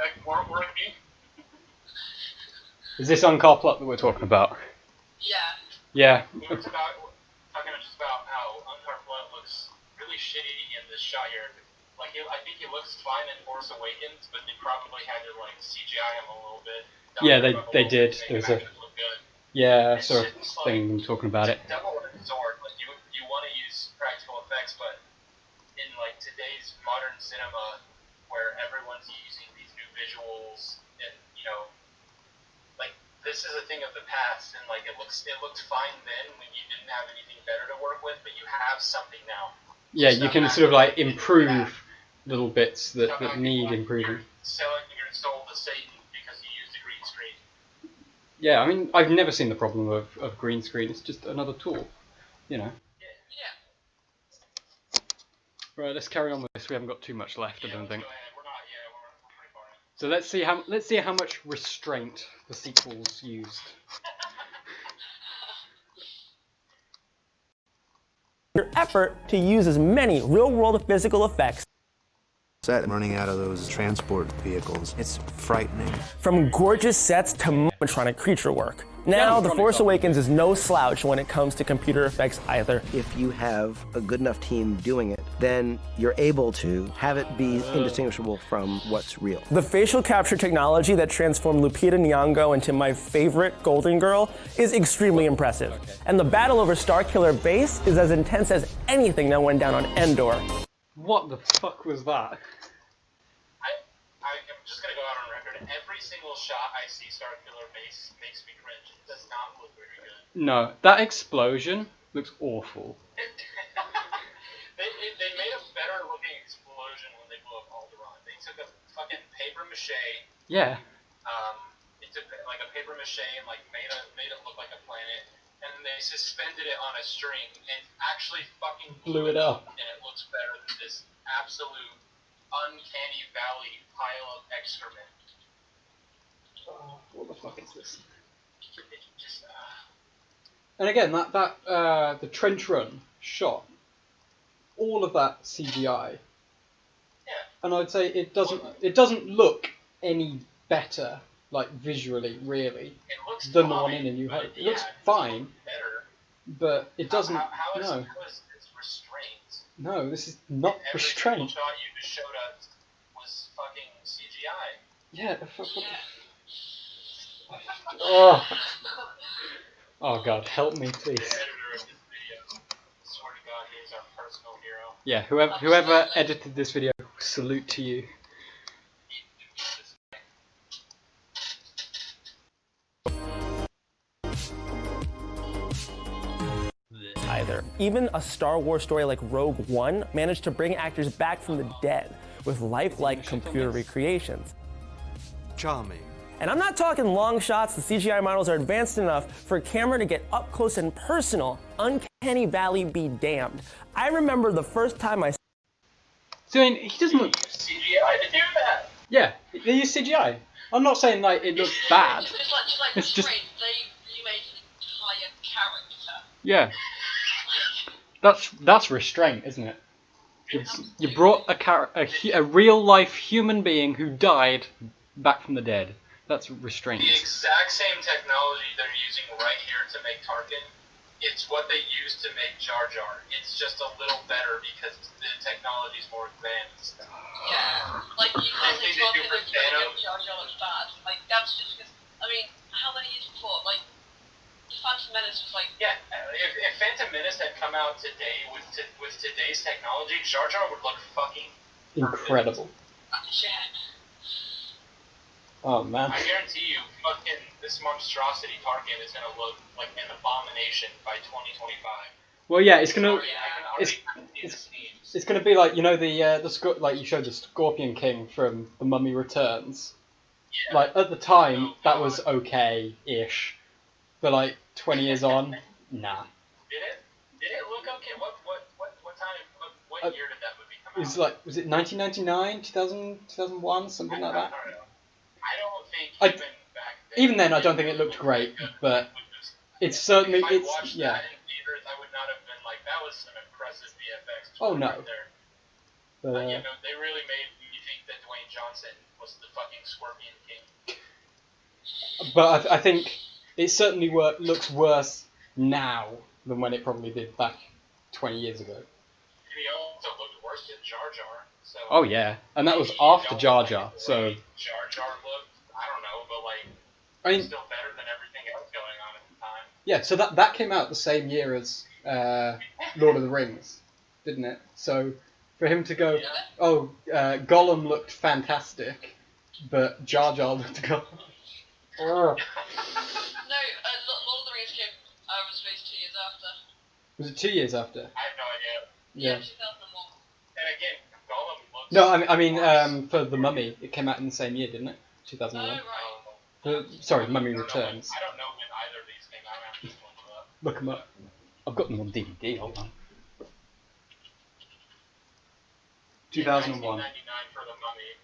Is this Uncarplet that we're talking about? Yeah. Yeah. We were talking just about how Uncarplet looks really shitty in this shot here. Like, I think he looks fine in Force Awakens, but they probably had to like CGI him a little bit. Yeah, they did. There's a sort of thing like, talking about it. Double-edged sword. Like you want to use practical effects, but in like today's modern cinema, where everyone's using these new visuals, and you know. This is a thing of the past, and like it looked fine then when you didn't have anything better to work with, but you have something now. Yeah, you can sort of like improve little bits that need improving. You're selling your soul to Satan because you used a green screen. Yeah, I mean, I've never seen the problem of green screen. It's just another tool, you know. Yeah. Right, let's carry on with this. We haven't got too much left, I don't think. We're pretty far in. So let's see how much restraint the sequels used. Your effort to use as many real-world physical effects. Running out of those transport vehicles. It's frightening. From gorgeous sets to animatronic creature work. Now, The Force Awakens is no slouch when it comes to computer effects either. If you have a good enough team doing it, then you're able to have it be indistinguishable from what's real. The facial capture technology that transformed Lupita Nyong'o into my favorite Golden Girl is extremely impressive. Okay. And the battle over Starkiller Base is as intense as anything that went down on Endor. What the fuck was that? I'm just gonna go out on record. Every single shot I see Starkiller Base makes me cringe. It does not look very good. No, that explosion looks awful. They made a better looking explosion when they blew up Alderaan. They took a fucking paper mache. Yeah. They took like a paper mache and like made it look like a planet, and then they suspended it on a string and actually fucking Blew it up. And it looks better than this absolute uncanny valley pile of excrement. What the fuck is this? It just, And again, the trench run shot, all of that CGI. yeah. And I'd say it doesn't look any better, like visually, really, It looks than the fine, one in A New but Hope. It yeah, looks it's fine, better. but it doesn't. How is No, it's restraint? no, this is not Every single restraint. shot you just showed us was fucking CGI. Yeah. Oh. Oh God, help me, The please. editor of this video, swear to God, he is our personal hero. Yeah, whoever edited this video, salute to you. Either. Even a Star Wars story like Rogue One managed to bring actors back from the dead with lifelike computer recreations. Charming. And I'm not talking long shots. The CGI models are advanced enough for a camera to get up close and personal. Uncanny Valley be damned. I remember the first time I So I mean, he doesn't look. CGI to do that. Yeah, they use CGI. I'm not saying like it looks bad. It's like It's just- restraint. They remade an entire character. Yeah. That's restraint, isn't it? You brought a real life human being who died back from the dead. That's restraint. The exact same technology they're using right here to make Tarkin, it's what they use to make Jar Jar. It's just a little better because the technology's more advanced. Yeah. Like, you can't Same thing say they do Tarkin for and you can't Thanos. go Jar Jar looks bad. Like, that's just because, I mean, how many years before? Like, The Phantom Menace was like... Yeah, if Phantom Menace had come out today with today's technology, Jar Jar would look fucking Incredible. Yeah. Oh man. I guarantee you, fucking this monstrosity Tarkin is gonna look like an abomination by 2025. Well, yeah, it's gonna It's it's gonna be like, you know, like you showed the Scorpion King from The Mummy Returns. yeah. Like at the time that was okay-ish, but like 20 years on, nah. Did it look okay? What time? What year did that movie come out? Was it 1999, 2000, 2001, something like that? I don't know. I don't think I- even back then. Even then, I don't think it looked great, but it's certainly If I watched yeah. that in theaters, I would not have been like, that was some impressive VFX. Oh, no. Right there. But, You know, they really made me think that Dwayne Johnson was the fucking Scorpion King. but I think it certainly looks worse now than when it probably did back 20 years ago. He also looked worse than Jar Jar. So Oh yeah, and that was maybe after don't Jar like Jar, the so way Jar Jar looked. I don't know, but like, I mean, still better than everything else going on at the time. yeah. So that came out the same year as Lord of the Rings, didn't it? So for him to go, oh, Gollum looked fantastic, but Jar Jar looked garbage. No, Lord of the Rings came out of space 2 years after. Was it 2 years after? I have no idea. Yeah. 2001. And again, Gollum looks. No, I mean, for the Mummy, it came out in the same year, didn't it? 2001. Oh, right. Sorry, Mummy I don't know Returns. I don't know when either of these came out. I'm just looking it up. Look them up. I've got them on DVD. Hold on. 2001. 1999 for The Mummy.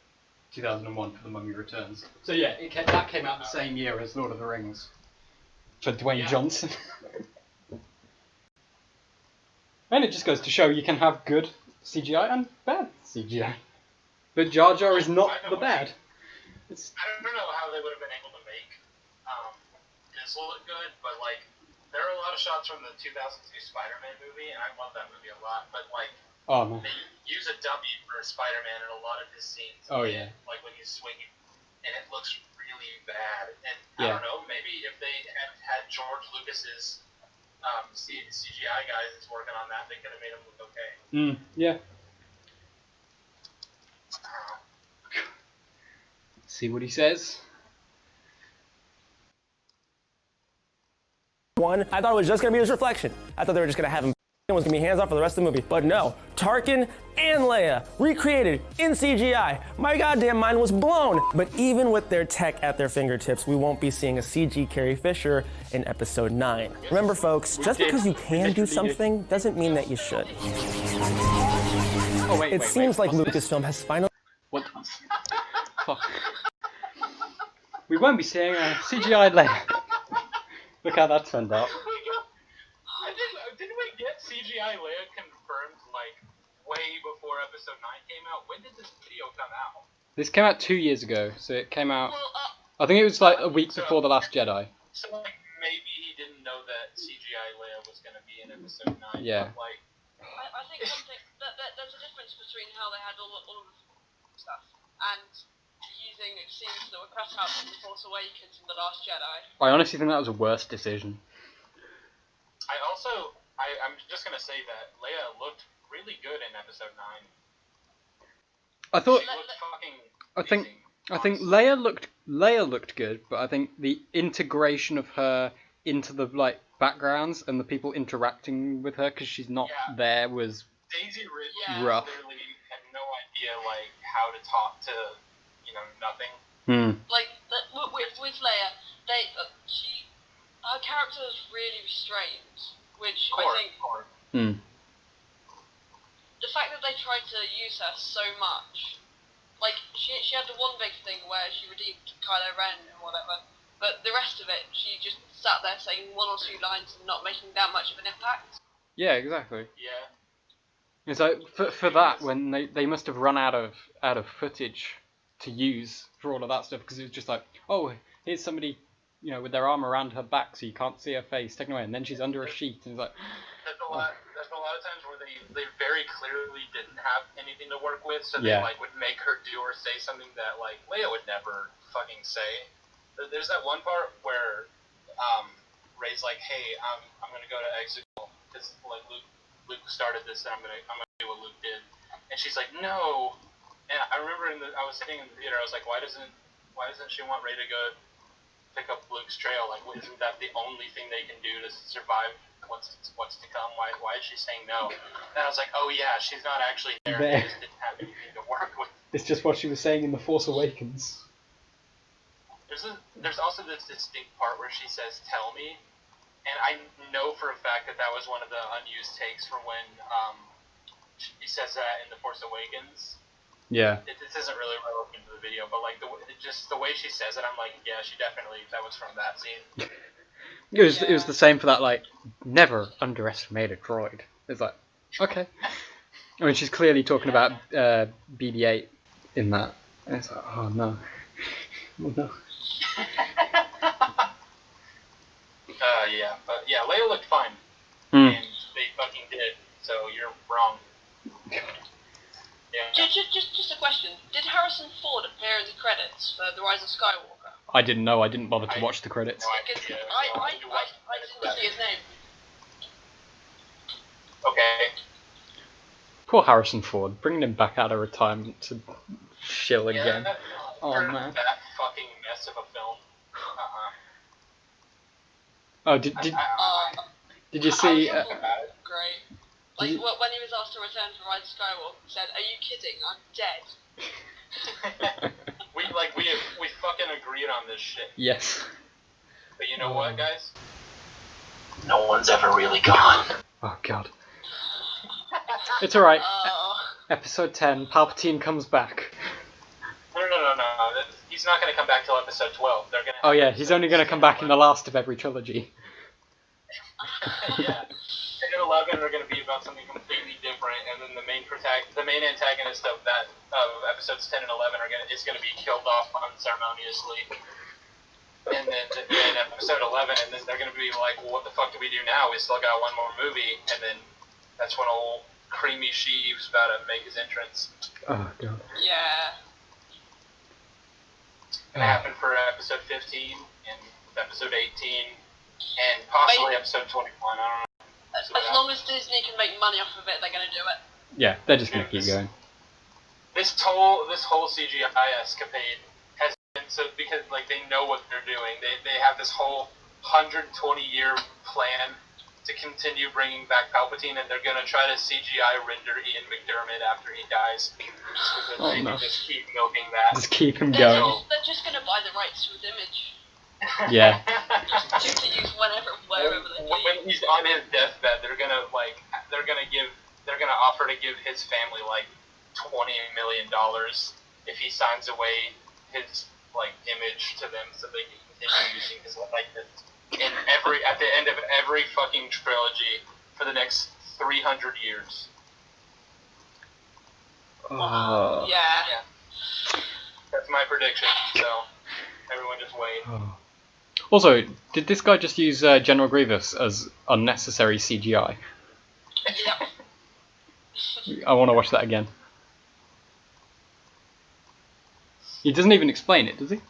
2001 for The Mummy Returns. So yeah, that came out the same year as Lord of the Rings. For Dwayne Johnson. And it just goes to show you can have good CGI and bad CGI. But Jar Jar is not the bad. I don't know how they would have been able to make this look good, but like, there are a lot of shots from the 2002 Spider-Man movie, and I love that movie a lot, but like, they use a dummy for Spider-Man in a lot of his scenes. Oh yeah. Like when he's swinging, and it looks really bad. And I don't know, maybe if they had George Lucas's CGI guys working on that, they could have made him look okay. Yeah. See what he says. One, I thought it was just gonna be his reflection. I thought they were just gonna have him was gonna be hands off for the rest of the movie. But no, Tarkin and Leia recreated in CGI. My goddamn mind was blown. But even with their tech at their fingertips, we won't be seeing a CG Carrie Fisher in episode 9. Remember folks, just because you can do something doesn't mean that you should. Oh, it seems like Lucasfilm has finally... What? Fuck. We won't be seeing a CGI Leia. Look how that turned out. Didn't we get CGI Leia confirmed like way before episode 9 came out? When did this video come out? This came out 2 years ago, so it came out... I think it was like a week before The Last Jedi. So like maybe he didn't know that CGI Leia was going to be in episode 9. Yeah. But, like, I think something there's a difference between how they had all of the stuff and using scenes that were cut out from The Force Awakens and The Last Jedi. I honestly think that was a worse decision. I'm just going to say that Leia looked really good in episode 9. I thought... She looked fucking amazing, I think Leia looked good, but I think the integration of her into the like backgrounds and the people interacting with her because she's not there was Daisy Ridley rough. Literally had no idea like how to talk to nothing. Like with Leia, her character is really restrained, which I think the fact that they tried to use her so much. Like, she had the one big thing where she redeemed Kylo Ren and whatever, but the rest of it, she just sat there saying one or two lines and not making that much of an impact. Yeah, exactly. Yeah. It's like, for that, when they must have run out of footage to use for all of that stuff, because it was just like, oh, here's somebody, with their arm around her back so you can't see her face, taken away, and then she's under a sheet, and it's like... There's a lot of times where they very clearly didn't have anything to work with, so they would make her do or say something that like Leia would never fucking say. There's that one part where Rey's like, "Hey, I'm gonna go to Exegol because like Luke started this, and I'm gonna do what Luke did," and she's like, "No." And I remember I was sitting in the theater, I was like, why doesn't she want Rey to go pick up Luke's trail? Like, isn't that the only thing they can do to survive what's to come? Why is she saying no? And I was like, oh yeah, she's not actually there. They just didn't have anything to work with. It's just what she was saying in The Force Awakens. There's also this distinct part where she says, "Tell me," and I know for a fact that was one of the unused takes from when she says that in The Force Awakens. Yeah. This isn't really relevant to the video, but like the way she says it, I'm like, yeah, that was from that scene. It was the same for that, like, never underestimate a droid. It's like, okay. I mean, she's clearly talking about BB-8 in that. And it's like, oh no. Oh no. But Leia looked fine. And they fucking did, so you're wrong. Yeah. Just a question. Did Harrison Ford appear in the credits for The Rise of Skywalker? I didn't know. I didn't bother to watch the credits. I didn't see his name. Okay. Poor Harrison Ford, bringing him back out of retirement to shill again. Oh man. That fucking mess of a film. Oh, did you see? Great. Like, when he was asked to return for Rise of Skywalker, he said, "Are you kidding? I'm dead." we fucking agreed on this shit. Yes. But you know what, guys? No one's ever really gone. Oh god. It's alright. Episode 10, Palpatine comes back. No. He's not going to come back till episode 12. They're gonna. Oh yeah, he's only going to come back in the last of every trilogy. Yeah. 10 and 11 are going to be about something completely different, and then the main antagonist of episodes 10 and 11 is going to be killed off unceremoniously. And then in episode 11, and then they're going to be like, well, what the fuck do we do now? We still got one more movie, and then that's when old Creamy Sheev's about to make his entrance. Oh god. Yeah. It's going to happen for episode 15 and episode 18, and possibly episode 21. I don't know. As long as Disney can make money off of it, they're going to do it. Yeah, they're just going to keep going. This whole CGI escapade has been so because like they know what they're doing. They have this whole 120-year plan to continue bringing back Palpatine, and they're going to try to CGI render Ian McDiarmid after he dies. Because they can just keep milking that. Just keep him going. They're just going to buy the rights to his image. Yeah. Just to use wherever they please. When he's on his deathbed, they're gonna offer to give his family like $20 million if he signs away his like image to them, so they can continue using his likeness at the end of every fucking trilogy for the next 300 years. Yeah. That's my prediction. So everyone just wait. Also, did this guy just use General Grievous as unnecessary CGI? Yep. I want to watch that again. He doesn't even explain it, does he?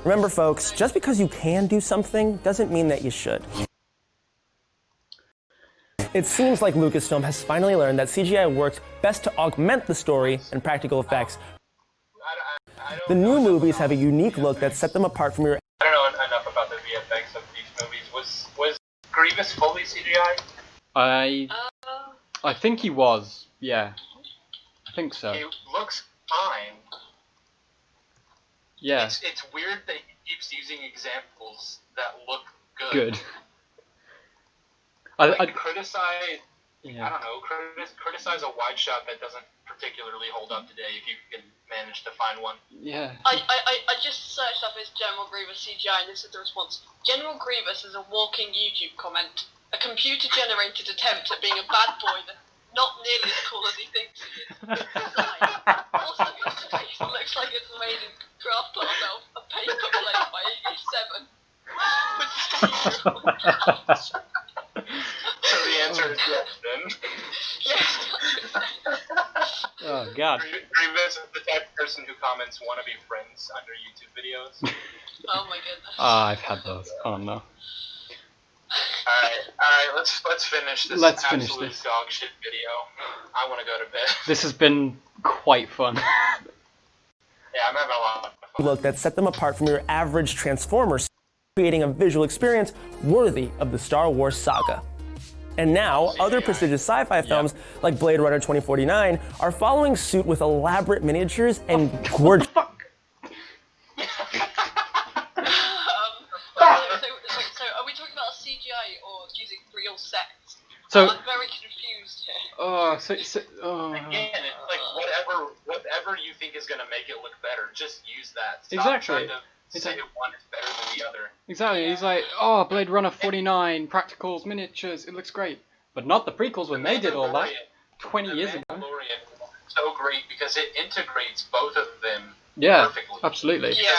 Remember, folks, just because you can do something doesn't mean that you should. It seems like Lucasfilm has finally learned that CGI works best to augment the story and practical effects. The new movies have a unique look that set them apart from your... I don't know enough about the VFX of these movies. Was Grievous fully CGI? I think he was, yeah. I think so. It looks fine. Yeah. It's weird that he keeps using examples that look good. Good. Like, criticize... Yeah. I don't know, criticize a wide shot that doesn't particularly hold up today if you can manage to find one. Yeah. I just searched up his General Grievous CGI and this is the response. General Grievous is a walking YouTube comment. A computer-generated attempt at being a bad boy that's not nearly as cool as he thinks he is. Also, his face looks like it's made in craft ourselves, a paper plate by 87. So the answer is yes, then. Yes. Oh, God. Grievous is the type of person who comments wannabe friends under YouTube videos. Oh my goodness. I've had those. Oh, no. Alright, let's finish this absolute dog shit video. I want to go to bed. This has been quite fun. Yeah, I'm having a lot of fun. Look that set them apart from your average Transformers, creating a visual experience worthy of the Star Wars saga. And now, other prestigious sci-fi films like Blade Runner 2049 are following suit with elaborate miniatures and gorgeous... So are we talking about CGI or using real sets? So, I'm very confused here. Again, it's like whatever you think is going to make it look better, just use that. Stop exactly. trying to say one is better than the other. Exactly. He's like, oh, Blade Runner 49, practicals, miniatures, it looks great. But not the prequels when they did all that 20 years ago. Mandalorian was so great because it integrates both of them perfectly. Absolutely. Yeah.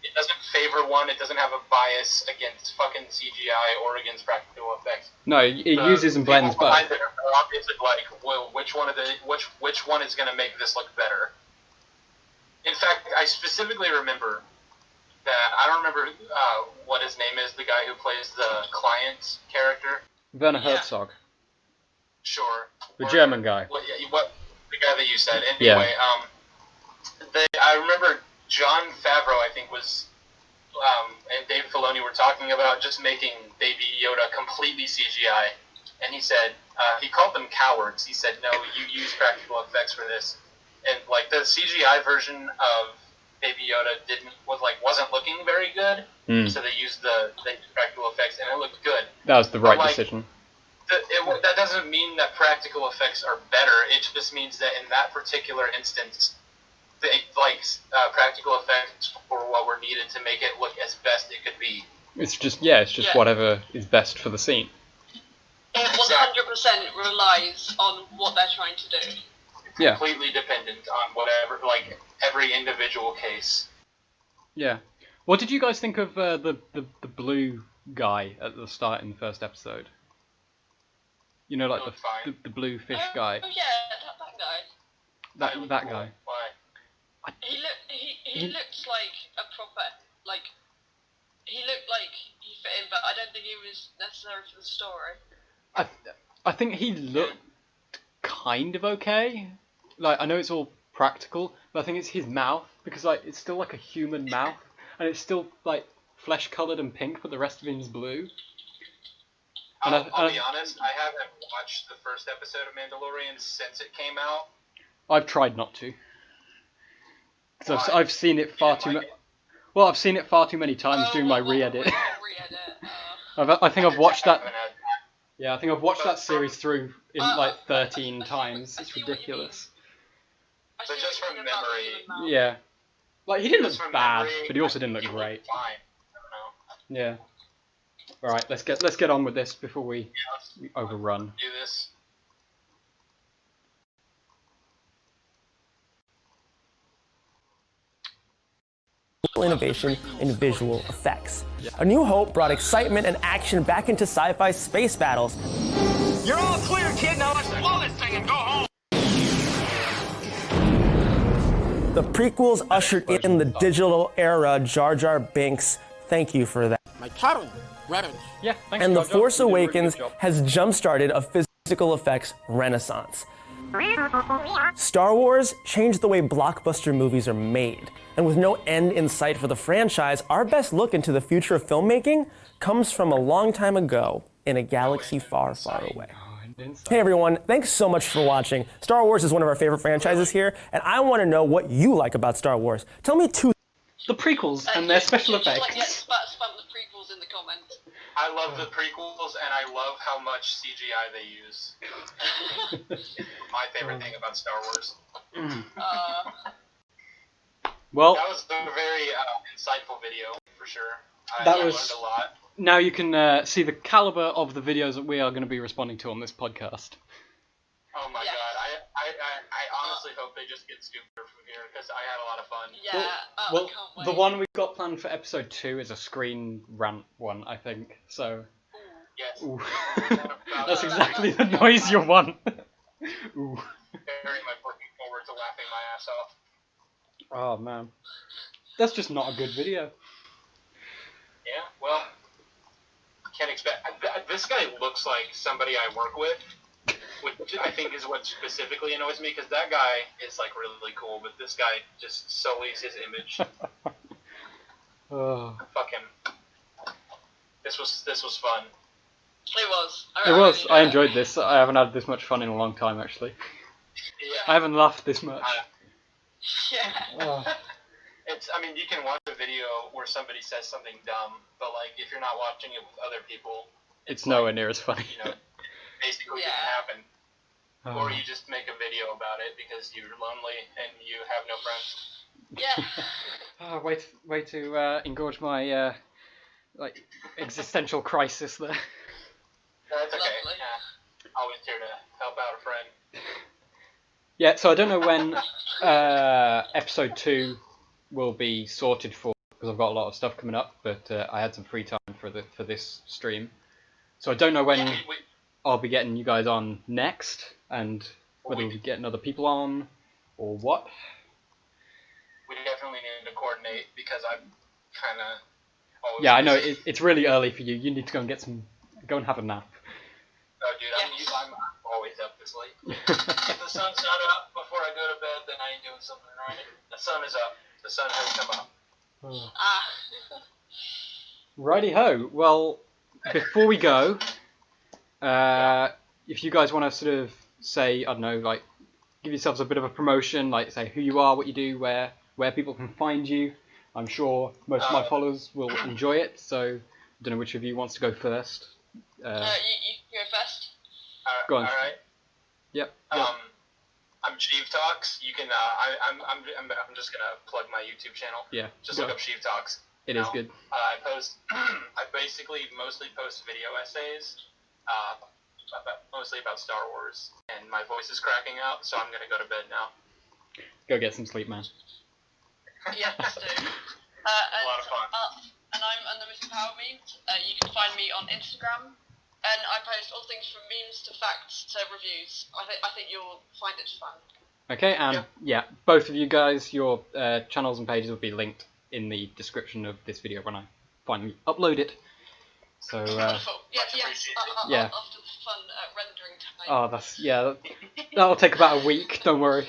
It doesn't favor one, it doesn't have a bias against fucking CGI or against practical effects. No, it uses and blends both. They're obviously like, well, which one is going to make this look better? In fact, I specifically remember that, I don't remember what his name is, the guy who plays the client character. Werner Herzog. Sure. The German guy. The guy that you said. Anyway, I remember Jon Favreau, I think, and Dave Filoni were talking about just making Baby Yoda completely CGI. And he said, he called them cowards. He said, no, you use practical effects for this. And, like, the CGI version of Baby Yoda wasn't looking very good. So they used the practical effects, and it looked good. That was the right decision. that doesn't mean that practical effects are better. It just means that in that particular instance, practical effects for what were needed to make it look as best it could be. It's just whatever is best for the scene. It 100% relies on what they're trying to do. Yeah. Completely dependent on whatever, like every individual case. Yeah. What did you guys think of the blue guy at the start in the first episode? You know, like the blue fish guy. Oh yeah, that guy. That guy. Why? He looked like a proper, like, he looked like he fit in, but I don't think he was necessary for the story. I think he looked kind of okay. Like, I know it's all practical, but I think it's his mouth, because like it's still like a human mouth, and it's still like flesh coloured and pink, but the rest of him is blue. I'll be honest, I haven't watched the first episode of Mandalorian since it came out. I've tried not to. Because I've seen it far too much. Well, I've seen it far too many times doing my re-edit. I think I've watched that. Yeah, I think I've watched that series through in like 13 times. It's ridiculous. But just from memory. Yeah. Like, he didn't look bad, but he also didn't look great. Fine. I don't know. Yeah. Alright, let's get on with this before we overrun. Do this. Innovation in visual effects. A New Hope brought excitement and action back into sci-fi space battles. You're all clear, kid. Now let's blow this thing and go home. The prequels ushered in the digital era. Jar Jar Binks, thank you for that. My turtle. Yeah, thanks. And The Force Awakens has jump-started a physical effects renaissance. Star Wars changed the way blockbuster movies are made. And with no end in sight for the franchise, our best look into the future of filmmaking comes from a long time ago in a galaxy far, far away. Hey everyone, thanks so much for watching. Star Wars is one of our favorite franchises here, and I want to know what you like about Star Wars. Tell me two. The prequels and their special effects. Spam the prequels in the comments. I love the prequels, and I love how much CGI they use. My favorite thing about Star Wars. Well, that was a very insightful video, for sure. I learned a lot. Now you can see the caliber of the videos that we are going to be responding to on this podcast. Oh my god, I honestly hope they just get stupider from here, because I had a lot of fun. Yeah, well, I can't wait. The one we've got planned for episode 2 is a screen rant one, I think, so... Yes. Ooh. That's exactly the noise you want. Ooh. Very much looking forward to laughing my ass off. Oh man. That's just not a good video. Yeah, well, can't expect... This guy looks like somebody I work with, which I think is what specifically annoys me, because that guy is like really cool, but this guy just sullies his image. Fuck him. This was fun. It was. I enjoyed this. I haven't had this much fun in a long time, actually. Yeah. I haven't laughed this much. Yeah. I mean, you can watch a video where somebody says something dumb, but like if you're not watching it with other people, it's nowhere near as funny. You know, basically didn't happen. Or you just make a video about it because you're lonely and you have no friends. Yeah. Way to engorge my like existential crisis there. That's okay. Yeah. Always here to help out a friend. Yeah, so I don't know when episode 2 will be sorted for, because I've got a lot of stuff coming up, but I had some free time for this stream. So I don't know when I'll be getting you guys on next, and whether we'll be getting other people on, or what. We definitely need to coordinate, because I'm kind of always... Yeah, I know, it's really early for you. You need to go and have a nap. Oh, dude, I'm always up this late. If the sun's not up before I go to bed, then I ain't doing something right. The sun is up. The sun has come up. Righty-ho. Well, before we go, if you guys want to sort of say, I don't know, like, give yourselves a bit of a promotion, like say who you are, what you do, where people can find you. I'm sure most of my followers will enjoy it, so I don't know which of you wants to go first. You go first. Go on. All right. Yep. I'm Sheev Talks. You can. I'm just gonna plug my YouTube channel. Yeah. Just look up Sheev Talks. It is good. I post. I basically mostly post video essays. Mostly about Star Wars, and my voice is cracking out, so I'm gonna go to bed now. Go get some sleep, man. Yeah, just do. A lot of fun. And I'm under Mr. Palpameme. You can find me on Instagram, and I post all things from memes to facts to reviews. I think you'll find it fun. Okay, and yeah, both of you guys, your channels and pages will be linked in the description of this video when I finally upload it. So Wonderful. Yes. Yeah. After the fun rendering time. Oh, that'll take about a week. Don't worry.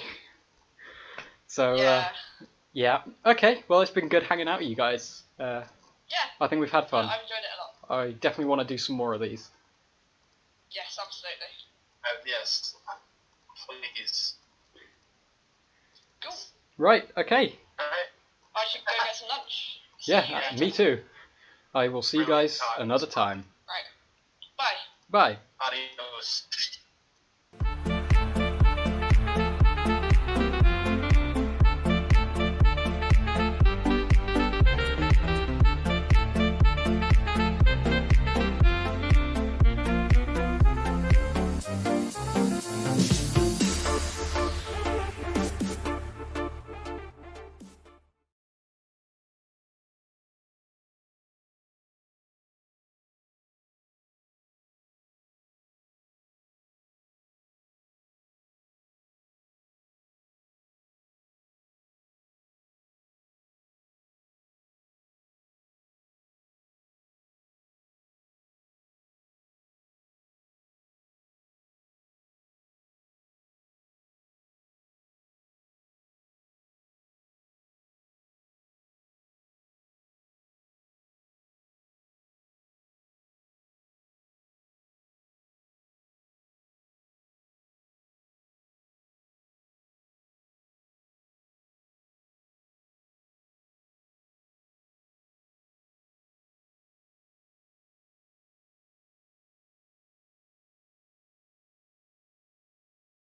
So yeah. Okay. Well, it's been good hanging out with you guys. Yeah. I think we've had fun. I've enjoyed it a lot. I definitely want to do some more of these. Yes, absolutely. Yes. Please. Cool. Right. Okay. Alright. I should go get some lunch. Yeah. Me too. I will see you guys another time. Right. Bye. Bye. Adios.